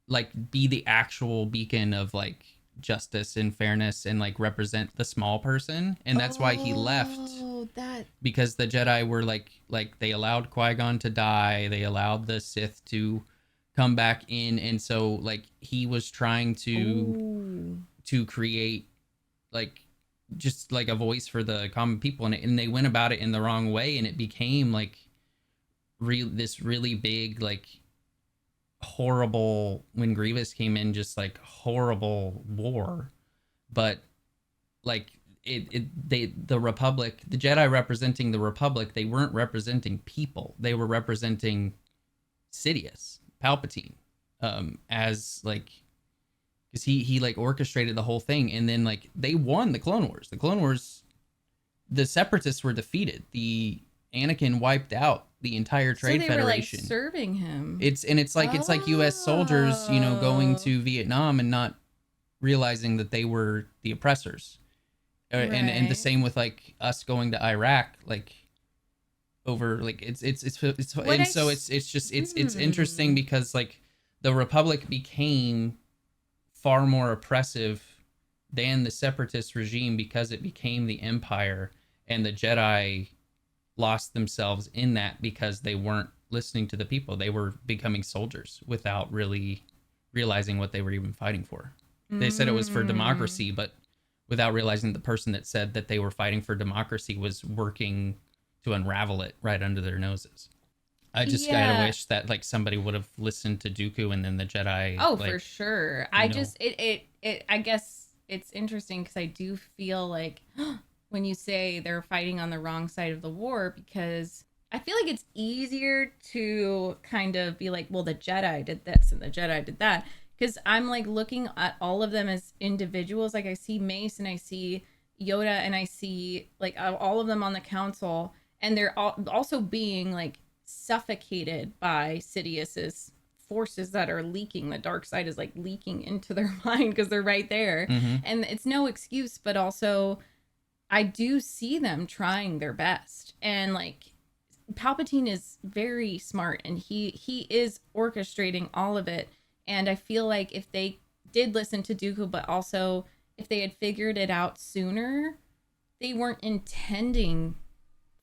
like be the actual beacon of like justice and fairness and like represent the small person, and that's why he left. Because the Jedi were like they allowed Qui-Gon to die, they allowed the Sith to come back in, and so like he was trying to create like just like a voice for the common people, and they went about it in the wrong way, and it became like this really big like horrible, when Grievous came in, just like horrible war. But like the Republic, the Jedi representing the Republic, they weren't representing people, they were representing Sidious, Palpatine, as like, because he like orchestrated the whole thing, and then like they won the Clone Wars. The Clone Wars, the Separatists were defeated. The Anakin wiped out the entire Trade Federation. Were, like, serving him. It's like U.S. soldiers, going to Vietnam and not realizing that they were the oppressors, and the same with like us going to Iraq, like over like it's interesting because like the Republic became far more oppressive than the Separatist regime because it became the Empire, and the Jedi lost themselves in that because they weren't listening to the people. They were becoming soldiers without really realizing what they were even fighting for. They said it was for democracy, but without realizing the person that said that they were fighting for democracy was working to unravel it right under their noses. I just gotta wish that like somebody would have listened to Dooku, and then the Jedi. Oh, like, for sure. I guess it's interesting because I do feel like when you say they're fighting on the wrong side of the war, because I feel like it's easier to kind of be like, well, the Jedi did this and the Jedi did that, because I'm like looking at all of them as individuals. Like I see Mace and I see Yoda and I see like all of them on the council, and they're all also being like suffocated by Sidious's forces that are leaking. The dark side is like leaking into their mind because they're right there. And it's no excuse, but also I do see them trying their best. And like Palpatine is very smart, and he is orchestrating all of it. And I feel like if they did listen to Dooku, but also if they had figured it out sooner, they weren't intending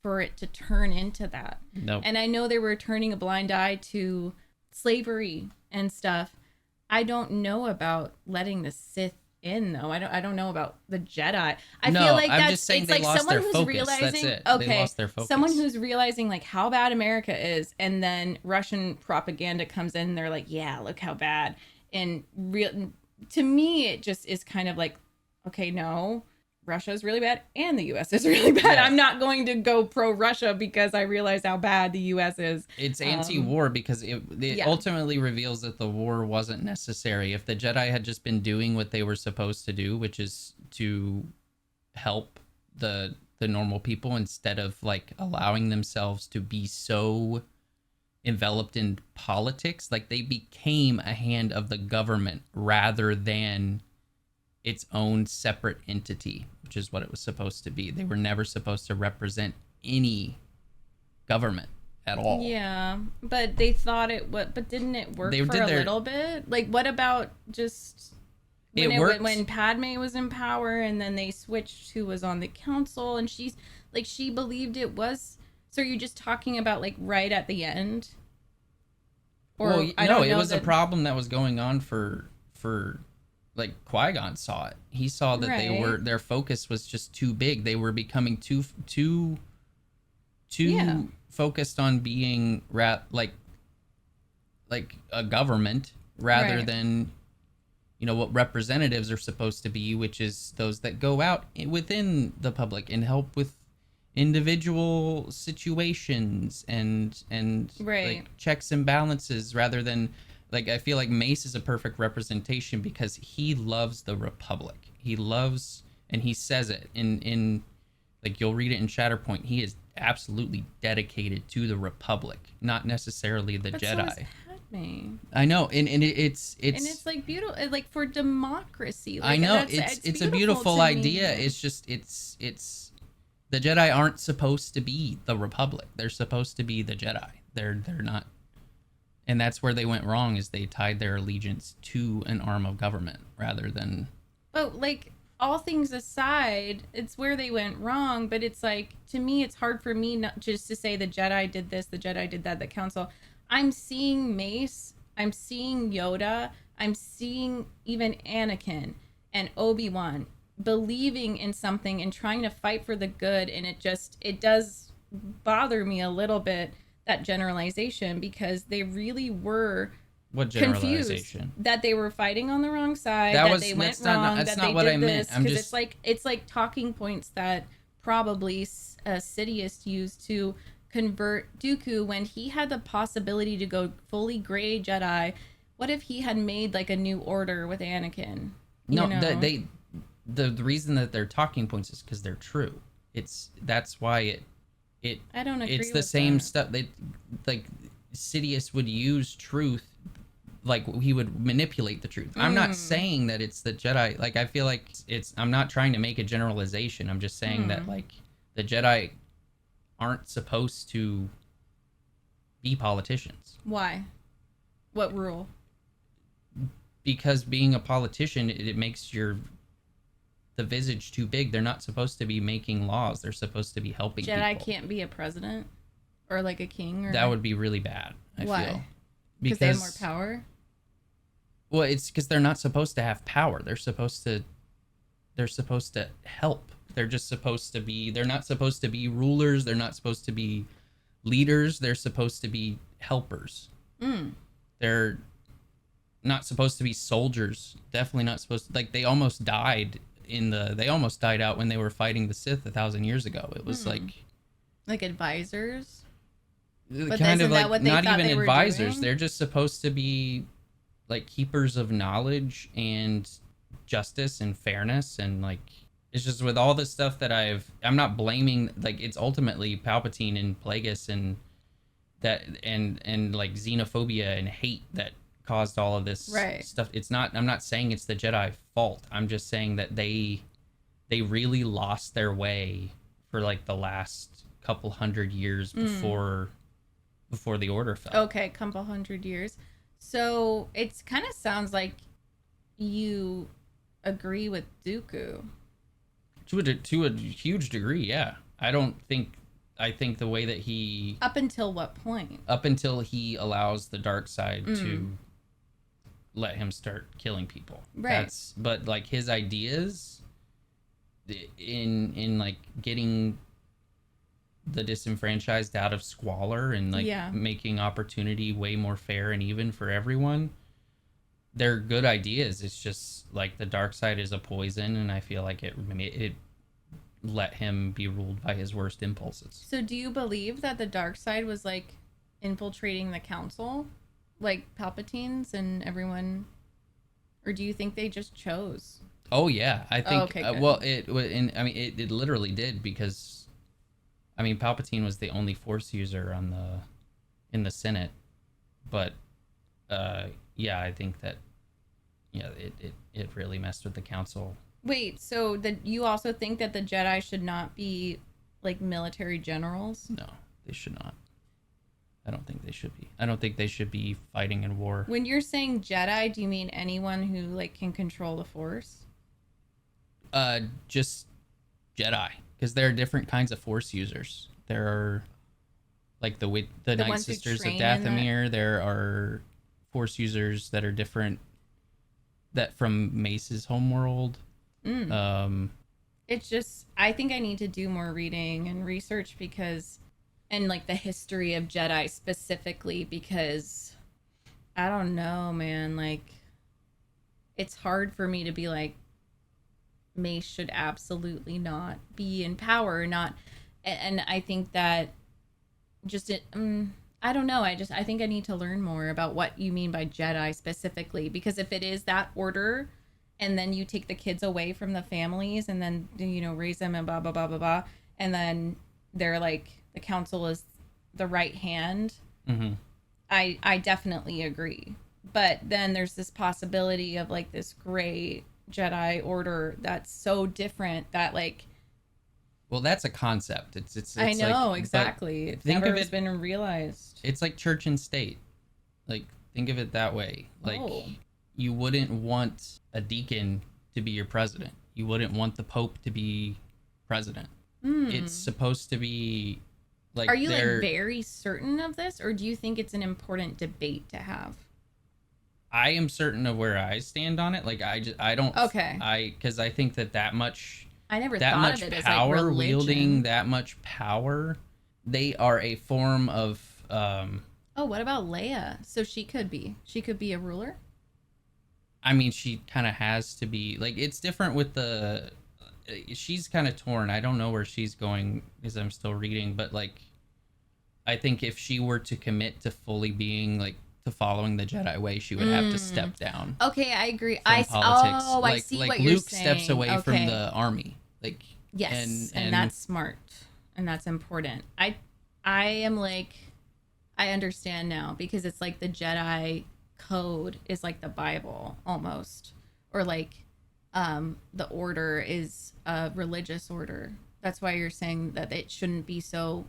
for it to turn into that. Nope. And I know they were turning a blind eye to slavery and stuff. I don't know about letting the Sith in, though. I don't know about the Jedi. I feel like I'm that's just saying it's they like lost someone their who's focus. realizing That's it. okay, They lost their focus. someone who's realizing like how bad America is, and then Russian propaganda comes in and they're like, yeah, look how bad. And real to me it just is kind of like, okay, no, Russia is really bad and the US is really bad. Yeah. I'm not going to go pro Russia because I realize how bad the US is. It's anti-war because it ultimately reveals that the war wasn't necessary. If the Jedi had just been doing what they were supposed to do, which is to help the normal people instead of like allowing themselves to be so enveloped in politics, like they became a hand of the government rather than its own separate entity, which is what it was supposed to be. They were never supposed to represent any government at all. Yeah, but they thought it would, but didn't it work for a little bit? Like, what about just when Padme was in power and then they switched who was on the council, and she's like, she believed it was. So you're just talking about like right at the end? Or Well, I no, don't it know was a that- problem that was going on for like Qui-Gon saw it. He saw that Right. their focus was just too big. They were becoming too Yeah. focused on being like a government rather Right. than what representatives are supposed to be, which is those that go out within the public and help with individual situations and Right. like checks and balances, rather than like, I feel like Mace is a perfect representation because he loves the Republic. He loves, and he says it in like, you'll read it in Shatterpoint, he is absolutely dedicated to the Republic, not necessarily the But so Jedi. is Padme. I know, and it's And it's like beautiful, like for democracy. Like, I know that's- it's a beautiful to idea. me. It's just it's the Jedi aren't supposed to be the Republic. They're supposed to be the Jedi. They're not, and that's where they went wrong. Is they tied their allegiance to an arm of government rather than. But like, all things aside, it's where they went wrong. But it's like, to me, it's hard for me not just to say the Jedi did this, the Jedi did that, the Council. I'm seeing Mace, I'm seeing Yoda, I'm seeing even Anakin and Obi-Wan believing in something and trying to fight for the good. And it does bother me a little bit, that generalization, because they really were What confused generalization? that they were fighting on the wrong side, That that was- they went that's not- wrong, that's that not they what did I meant. this, I'm because just- it's like talking points that probably Sidious used to convert Dooku when he had the possibility to go fully gray Jedi. What if he had made like a new order with Anakin? No, You know? the reason that they're talking points is because they're true. That's why it I don't agree it's the with same that. stuff. They like Sidious would use truth, like he would manipulate the truth. I'm not saying that it's the Jedi. Like, I feel like I'm not trying to make a generalization. I'm just saying that like the Jedi aren't supposed to be politicians. Why? What rule? Because being a politician, it makes the visage too big. They're not supposed to be making laws. They're supposed to be helping Jedi people. can't be a president or like a king, or That would be really bad, I Why? feel. Because they have more power. Well, it's because they're not supposed to have power. They're supposed to help. They're just supposed to be, they're not supposed to be rulers. They're not supposed to be leaders. They're supposed to be helpers. They're not supposed to be soldiers. Definitely not supposed to, like, they almost died out when they were fighting the Sith 1,000 years ago. It was like advisors. But kind isn't of that like what they not thought even they were advisors. doing? They're just supposed to be like keepers of knowledge and justice and fairness, and like it's just with all the stuff that I'm not blaming, like it's ultimately Palpatine and Plagueis and that and like xenophobia and hate that caused all of this stuff. It's not, I'm not saying it's the Jedi fault. I'm just saying that they really lost their way for like the last couple hundred years before the Order fell. Okay, couple hundred years. So it kind of sounds like you agree with Dooku. To a huge degree, yeah. I think the way that he... Up until what point? Up until he allows the dark side to let him start killing people. Right. But like his ideas in like getting the disenfranchised out of squalor and like making opportunity way more fair and even for everyone, they're good ideas. It's just like the dark side is a poison, and I feel like it let him be ruled by his worst impulses. So do you believe that the dark side was like infiltrating the council, like Palpatine's and everyone, or do you think they just chose? Oh yeah, I think. Okay, well, it literally did, because I mean Palpatine was the only Force user in the Senate, but yeah, I think that it really messed with the council. Wait, so you also think that the Jedi should not be like military generals? No, they should not. I don't think they should be. I don't think they should be fighting in war. When you're saying Jedi, do you mean anyone who like can control the Force? Just Jedi, because there are different kinds of Force users. There are like the Night Sisters of Dathomir. There are Force users that are different, that from Mace's homeworld. It's just, I think I need to do more reading and research and like the history of Jedi specifically, because I don't know, man, like it's hard for me to be like, Mace should absolutely not be in power, and I think that just I don't know, I think I need to learn more about what you mean by Jedi specifically, because if it is that order and then you take the kids away from the families and then raise them and blah blah blah blah blah, and then they're like the council is the right hand, I definitely agree. But then there's this possibility of like this gray Jedi order that's so different that like, well, that's a concept. It's I know, like, exactly. It's never been realized. It's like church and state. Like, think of it that way. Like, you wouldn't want a deacon to be your president. You wouldn't want the Pope to be president. It's supposed to be like. Are you like very certain of this, or do you think it's an important debate to have? I am certain of where I stand on it. Like, I don't. Okay. Because I think that much. I never that thought much of it power, as like religion. wielding that much power, they are a form of. Oh, what about Leia? So she could be a ruler. I mean, she kind of has to be. Like, it's different with the. She's kind of torn. I don't know where she's going because I'm still reading, but like, I think if she were to commit to fully being like to following the Jedi way, she would have to step down. Okay, I agree. Politics. I see like what Luke you're saying. steps away from the army. Like, yes, and that's smart, and that's important. I am like, I understand now, because it's like the Jedi code is like the Bible almost, or like the order is a religious order. That's why you're saying that it shouldn't be so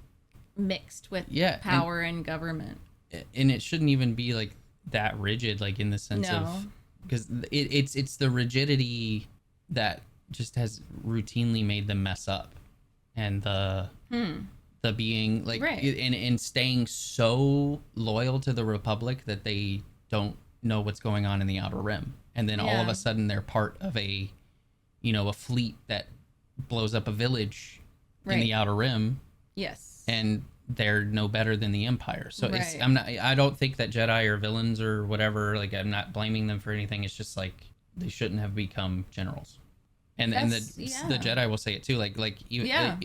mixed with power and government. And it shouldn't even be like that rigid, like in the sense of, because it's the rigidity that just has routinely made them mess up, and the being like and staying so loyal to the Republic that they don't know what's going on in the Outer Rim, and then all of a sudden they're part of a fleet that blows up a village in the Outer Rim. Yes. And they're no better than the Empire. So I don't think that Jedi are villains or whatever. Like, I'm not blaming them for anything. It's just like they shouldn't have become generals. And the Jedi will say it too. Like they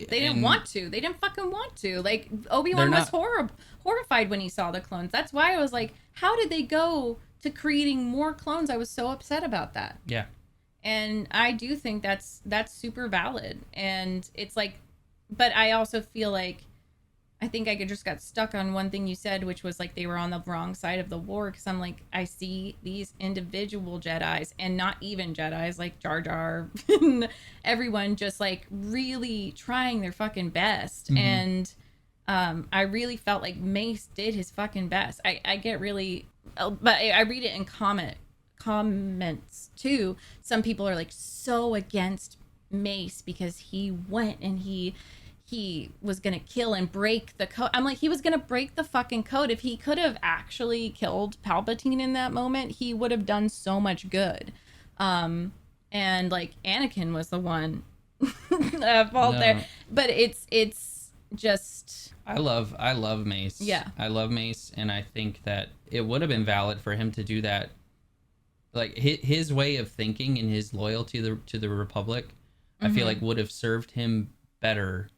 didn't want to. They didn't fucking want to. Like, Obi-Wan was horrified when he saw the clones. That's why I was like, how did they go to creating more clones. I was so upset about that. Yeah. And I do think that's super valid. And it's like, but I also feel like, I think I just got stuck on one thing you said, which was like they were on the wrong side of the war. Because I'm like, I see these individual Jedis, and not even Jedis, like Jar Jar, and everyone just like really trying their fucking best. Mhm. And I really felt like Mace did his fucking best. I get really, but I read it in comments too. Some people are like so against Mace because he went and he was gonna kill and break the code. I'm like, he was gonna break the fucking code. If he could have actually killed Palpatine in that moment, he would have done so much good. And like Anakin was the one at fault there. But it's just, I love Mace. Yeah. I love Mace, and I think that it would have been valid for him to do that. Like his way of thinking and his loyalty to the Republic, I feel like would have served him better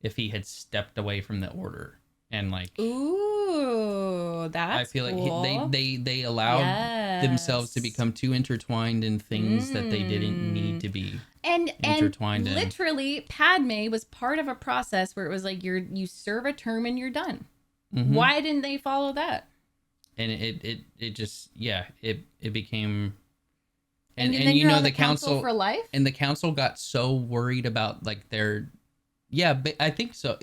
if he had stepped away from the Order. And like, ooh, that's I feel cool. like they allowed themselves to become too intertwined in things that they didn't need to be intertwined in. Literally, Padme was part of a process where it was like you serve a term and you're done. Mhm. Why didn't they follow that? And it just, yeah, it became, And then you you're know, on the the council for life? And the council got so worried about like their, yeah, but I think so.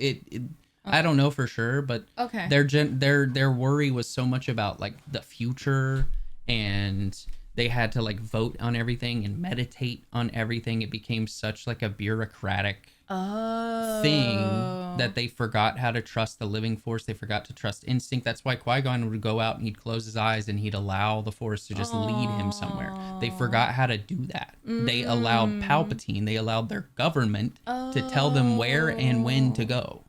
I don't know for sure, but Okay. their worry was so much about like the future, and they had to like vote on everything and meditate on everything. It became such like a bureaucratic thing that they forgot how to trust the living force. They forgot to trust instinct. That's why Qui-Gon would go out and he'd close his eyes and he'd allow the force to just lead him somewhere. They forgot how to do that. They allowed Palpatine, they allowed their government to tell them where and when to go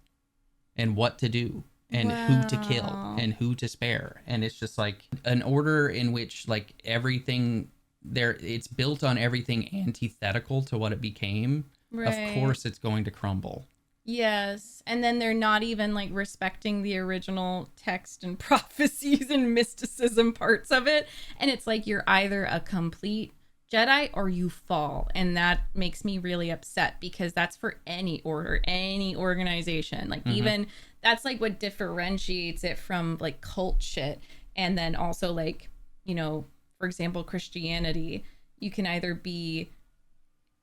and what to do and who to kill and who to spare. And it's just like an order in which like everything there, it's built on everything antithetical to what it became. Right. Of course it's going to crumble. Yes. And then they're not even like respecting the original text and prophecies and mysticism parts of it. And it's like you're either a complete Jedi or you fall. And that makes me really upset because that's for any order, any organization. Like even that's like what differentiates it from like cult shit. And then also like, you know, for example, Christianity, you can either be,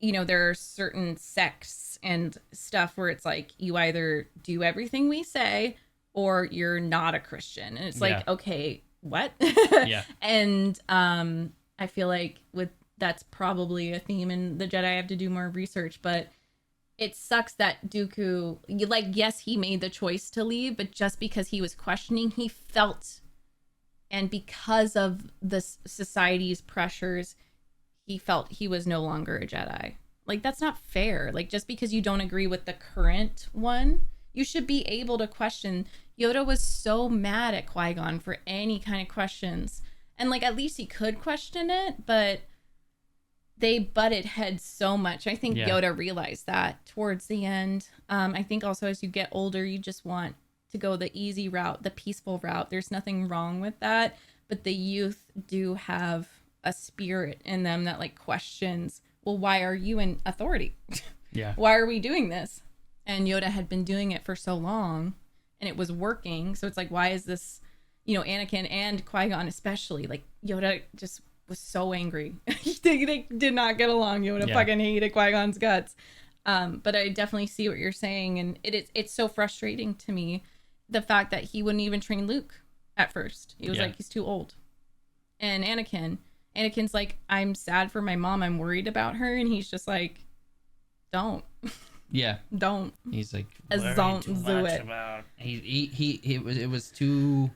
you know, there are certain sects and stuff where it's like you either do everything we say or you're not a Christian. And it's like, okay, what? Yeah. And I feel like that's probably a theme in the Jedi. I have to do more research, but it sucks that Dooku, like, yes, he made the choice to leave, but just because he was questioning, he felt, and because of the society's pressures, he felt he was no longer a Jedi. Like, that's not fair. Like, just because you don't agree with the current one, you should be able to question. Yoda was so mad at Qui-Gon for any kind of questions. And, like, at least he could question it, but they butted heads so much. I think Yoda realized that towards the end. I think also as you get older, you just want to go the easy route, the peaceful route. There's nothing wrong with that. But the youth do have a spirit in them that like questions, well, why are you in authority? Yeah. Why are we doing this? And Yoda had been doing it for so long and it was working. So it's like, why is this, you know, Anakin and Qui-Gon especially, like Yoda just was so angry. They did not get along. Yoda fucking hated Qui-Gon's guts. But I definitely see what you're saying. And it's so frustrating to me, the fact that he wouldn't even train Luke at first. He was like, he's too old. And Anakin's like, I'm sad for my mom. I'm worried about her. And he's just like, don't. Yeah. Don't. He's like, don't do it. It was too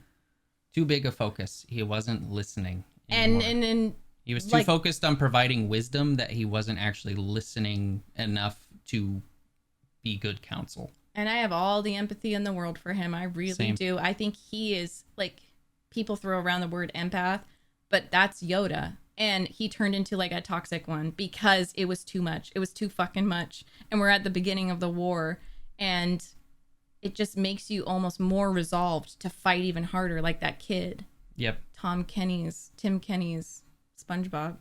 big a focus. He wasn't listening anymore. And he was too like, focused on providing wisdom that he wasn't actually listening enough to be good counsel. And I have all the empathy in the world for him. I really do. I think he is, like, people throw around the word empath, but that's Yoda. And he turned into like a toxic one because it was too much. It was too fucking much. And we're at the beginning of the war. And it just makes you almost more resolved to fight even harder, like that kid. Yep. Tim Kenny's SpongeBob.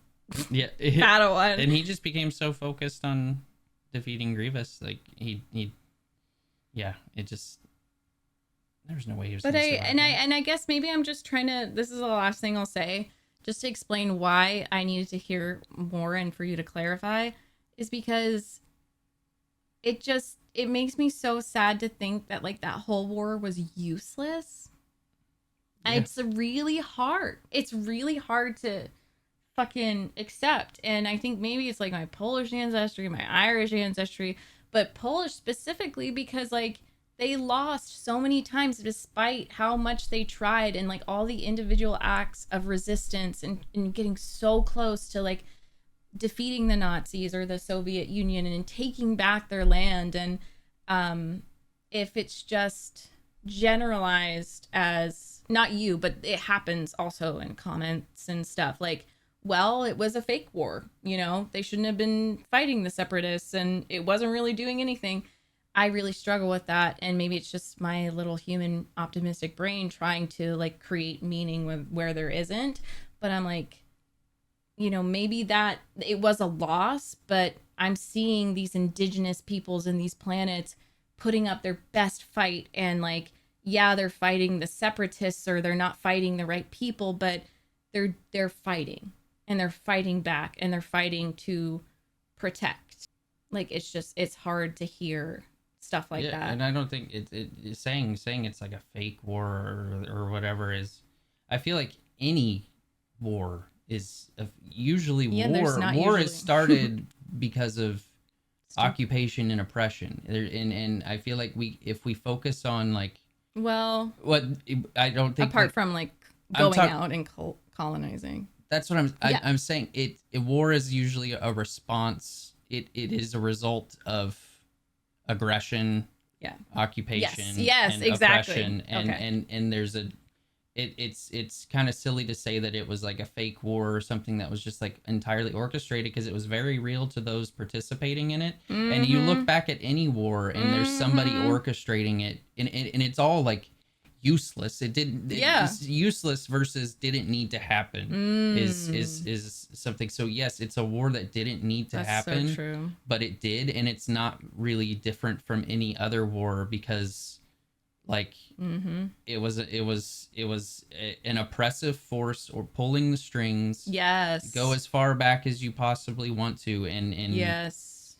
Yeah. Padawan. And he just became so focused on defeating Grievous. Like it just, there's no way he was. But I guess maybe I'm just trying to, this is the last thing I'll say, just to explain why I needed to hear more and for you to clarify, is because it makes me so sad to think that like that whole war was useless. Yeah. It's really hard. It's really hard to fucking accept. And I think maybe it's like my Polish ancestry, my Irish ancestry, but Polish specifically because like they lost so many times despite how much they tried, and like all the individual acts of resistance and getting so close to like defeating the Nazis or the Soviet Union and taking back their land. And if it's just generalized as, not you, but it happens also in comments and stuff, like, well, it was a fake war, you know, they shouldn't have been fighting the separatists and it wasn't really doing anything. I really struggle with that, and maybe it's just my little human optimistic brain trying to like create meaning with where there isn't. But I'm like, you know, maybe that it was a loss, but I'm seeing these indigenous peoples in these planets putting up their best fight, and like, yeah, they're fighting the separatists or they're not fighting the right people, but they're fighting, and they're fighting back, and they're fighting to protect. Like, it's hard to hear stuff like that. And I don't think it's saying it's like a fake war or whatever is, I feel like any war is usually war is started because of occupation and oppression, and I feel like if we focus on like, well, what I don't think apart from like going out and colonizing, that's what I'm saying. War is usually a response. It is a result of aggression, occupation, yes, and exactly, oppression, and there's it's kind of silly to say that it was like a fake war or something that was just like entirely orchestrated, because it was very real to those participating in it. Mm-hmm. And you look back at any war and there's somebody orchestrating it, and it's all like useless. It's useless versus didn't need to happen is something. So yes, it's a war that didn't need to happen, so true. But it did, and it's not really different from any other war, because like it was an oppressive force or pulling the strings. Yes, go as far back as you possibly want to, and yes,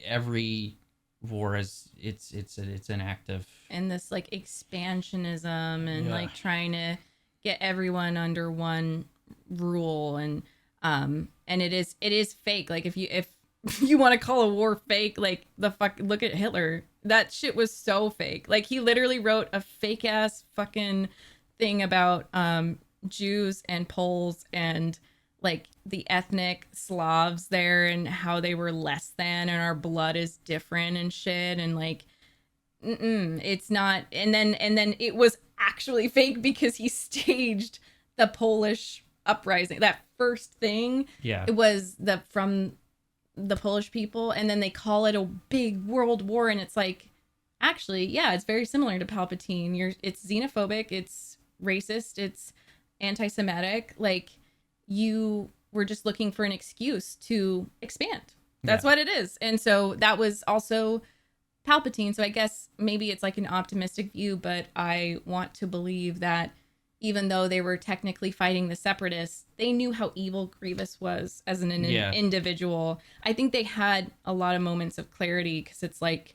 every war is it's an act of, and this like expansionism and like trying to get everyone under one rule, and it is fake. Like if you want to call a war fake, like look at Hitler. That shit was so fake. Like he literally wrote a fake ass fucking thing about Jews and Poles and like the ethnic Slavs there and how they were less than and our blood is different and shit, and like it's not. And then it was actually fake because he staged the Polish uprising, that first thing. It was from the Polish people, and then they call it a big world war, and it's like, actually, yeah, it's very similar to Palpatine. It's xenophobic, it's racist, it's anti-Semitic. Like, you were just looking for an excuse to expand. That's what it is. And so that was also Palpatine. So I guess maybe it's like an optimistic view, but I want to believe that even though they were technically fighting the separatists, they knew how evil Grievous was as an individual. I think they had a lot of moments of clarity, because it's like,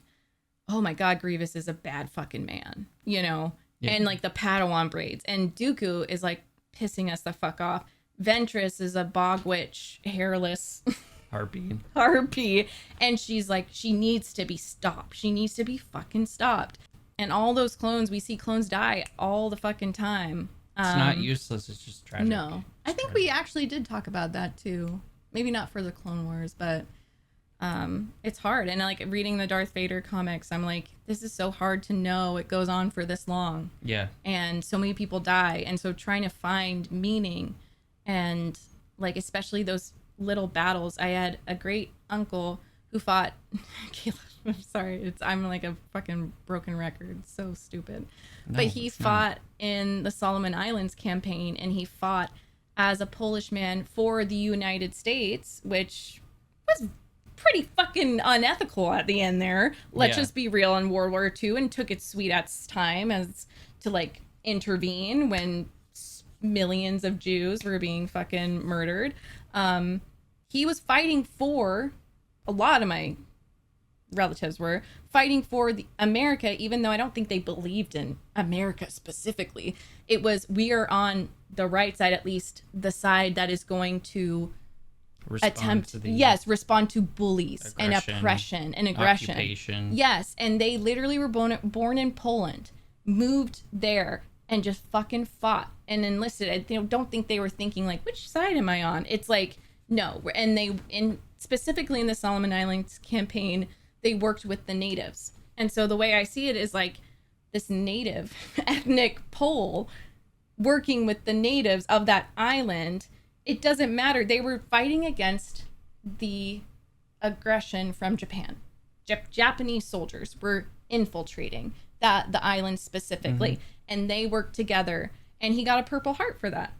oh my God, Grievous is a bad fucking man, you know? And like the Padawan braids. And Dooku is like pissing us the fuck off. Ventress is a bog witch, hairless harpy. And she's like, she needs to be stopped. She needs to be fucking stopped. And all those clones, we see clones die all the fucking time. It's not useless, it's just tragic. No. I think we actually did talk about that too. Maybe not for the Clone Wars, but it's hard. And like reading the Darth Vader comics, I'm like, this is so hard to know it goes on for this long. Yeah. And so many people die. And so trying to find meaning, and like especially those little battles. I had a great uncle who fought Caleb. I'm sorry. I'm like a fucking broken record. So stupid. No, but he fought in the Solomon Islands campaign, and he fought as a Polish man for the United States, which was pretty fucking unethical at the end there. Let's just be real, in World War II, and took its sweet ass time as to like intervene when millions of Jews were being fucking murdered. He was fighting for, a lot of my relatives were fighting for America, even though I don't think they believed in America specifically. It was, we are on the right side, at least the side that is going to respond to bullies and oppression and aggression. Occupation. Yes, and they literally were born in Poland, moved there, and just fucking fought and enlisted. I don't think they were thinking like, which side am I on? It's like, no. And specifically in the Solomon Islands campaign, they worked with the natives. And so the way I see it is like this native ethnic Pole working with the natives of that island. It doesn't matter. They were fighting against the aggression from Japan. Japanese soldiers were infiltrating the island specifically, and they worked together, and he got a Purple Heart for that.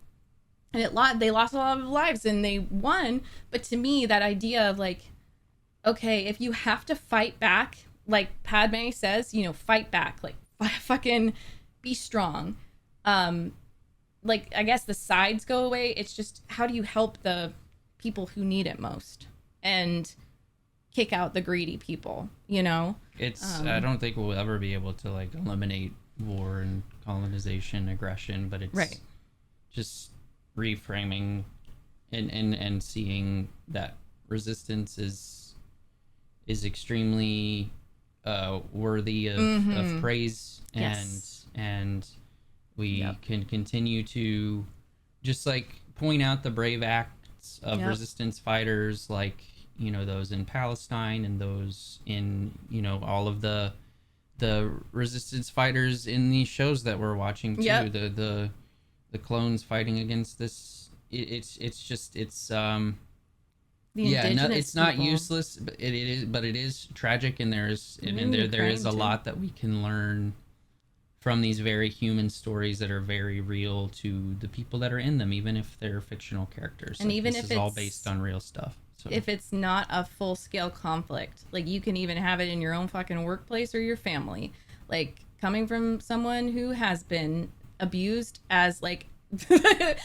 And they lost a lot of lives, and they won. But to me, that idea of like, okay, if you have to fight back, like Padme says, fight back, like fucking be strong. Like, I guess the sides go away. It's just, how do you help the people who need it most and kick out the greedy people, It's, I don't think we'll ever be able to like eliminate war and colonization, aggression, but it's just reframing and seeing that resistance is extremely worthy of praise, and we can continue to just like point out the brave acts of resistance fighters, like those in Palestine and those in all of the resistance fighters in these shows that we're watching too. The clones fighting against this. It's not useless, but it is tragic, and there is a lot that we can learn from these very human stories that are very real to the people that are in them, even if they're fictional characters. And like, even this if is all it's based on real stuff. So. If it's not a full-scale conflict, like you can even have it in your own fucking workplace or your family. Like coming from someone who has been abused as like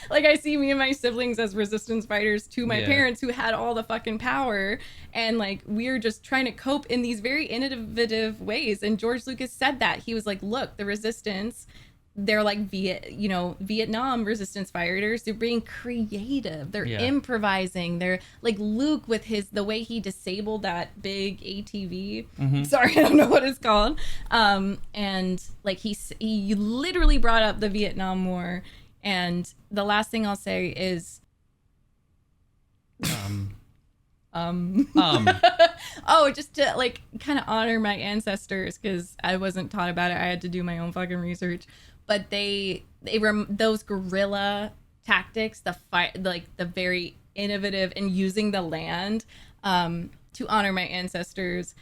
like I see me and my siblings as resistance fighters to my parents who had all the fucking power, and like we're just trying to cope in these very innovative ways. And George Lucas said that. He was like, look, the resistance, they're like Vietnam resistance fighters. They're being creative. They're improvising. They're like Luke with the way he disabled that big ATV. Sorry, I don't know what it's called. And like he literally brought up the Vietnam War. And the last thing I'll say is, oh, just to like kind of honor my ancestors, because I wasn't taught about it. I had to do my own fucking research. But they were those guerrilla tactics, the fight, like the very innovative and using the land to honor my ancestors,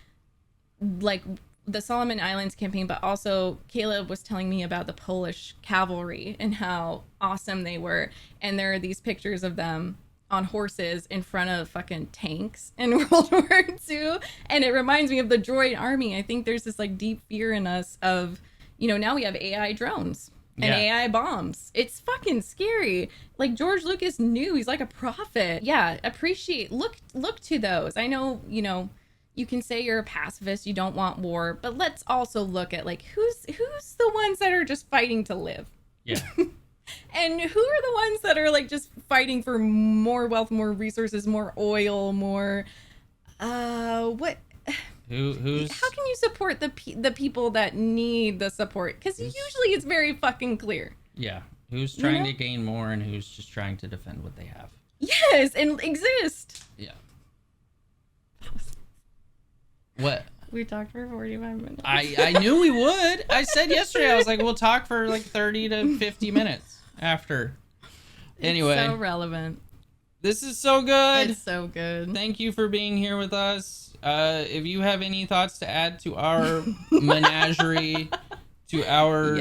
like the Solomon Islands campaign. But also Caleb was telling me about the Polish cavalry and how awesome they were. And there are these pictures of them on horses in front of fucking tanks in World War II. And it reminds me of the droid army. I think there's this like deep fear in us of, now we have AI drones and AI bombs. It's fucking scary. Like George Lucas knew, he's like a prophet. Yeah, look to those. I know, you can say you're a pacifist, you don't want war, but let's also look at like who's the ones that are just fighting to live. Yeah. And who are the ones that are like just fighting for more wealth, more resources, more oil, more what? Who's? How can you support the people that need the support? Because usually it's very fucking clear. Yeah. Who's trying to gain more and who's just trying to defend what they have? Yes, and exist. Yeah. What? We talked for 45 minutes. I knew we would. I said yesterday, I was like, we'll talk for like 30 to 50 minutes after. Anyway. It's so relevant. This is so good. It's so good. Thank you for being here with us. If you have any thoughts to add to our menagerie, to our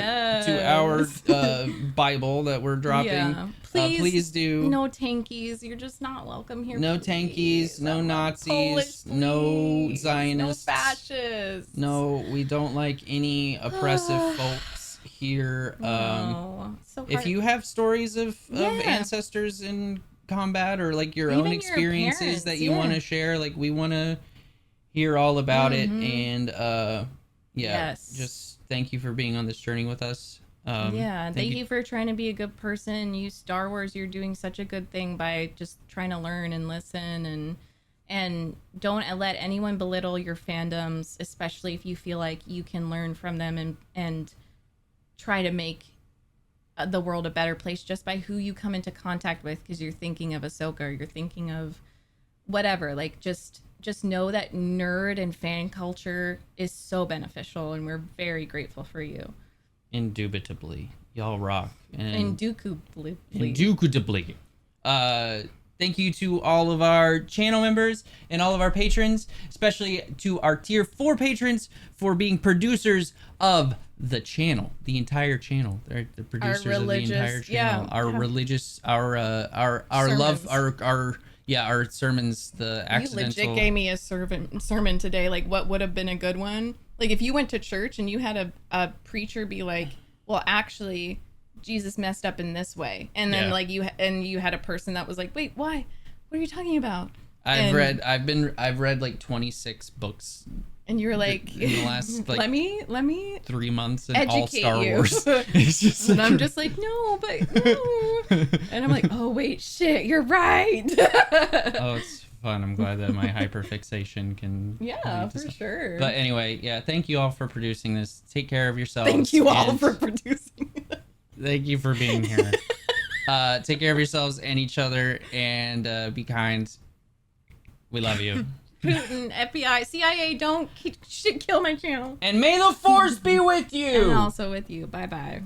Bible that we're dropping, please do. No tankies. You're just not welcome here. No tankies, no Nazis, Polish, no Zionists, no fascists. No, we don't like any oppressive folks here. So if you have stories of ancestors in combat or like your own experiences parents, that you want to share, like we want to hear all about it. And just thank you for being on this journey with us. Thank you for trying to be a good person. You Star Wars, you're doing such a good thing by just trying to learn and listen, and don't let anyone belittle your fandoms, especially if you feel like you can learn from them and try to make the world a better place just by who you come into contact with, because you're thinking of Ahsoka, or you're thinking of whatever. Like just know that nerd and fan culture is so beneficial, and we're very grateful for you. Indubitably, y'all rock. Indubitably. Thank you to all of our channel members and all of our patrons, especially to our tier 4 patrons for being producers of the channel, the entire channel. They're the producers of the entire channel. Our religious, our love, our sermons, the accidental. You legit gave me a sermon today. Like, what would have been a good one? Like, if you went to church and you had a preacher be like, well, actually, Jesus messed up in this way, and then like you had a person that was like, wait, why? What are you talking about? I've read like 26 books. And you were like, in the last like let me 3 months and all Star Wars. It's just and I'm just like, no, and I'm like, oh wait, shit, you're right. Oh, it's fun. I'm glad that my hyperfixation can. Yeah, for sure. But anyway, thank you all for producing this. Take care of yourselves. Thank you all for producing. Thank you for being here. Take care of yourselves and each other, and be kind. We love you. Putin, FBI, CIA, don't kill my channel. And may the Force be with you. And also with you. Bye-bye.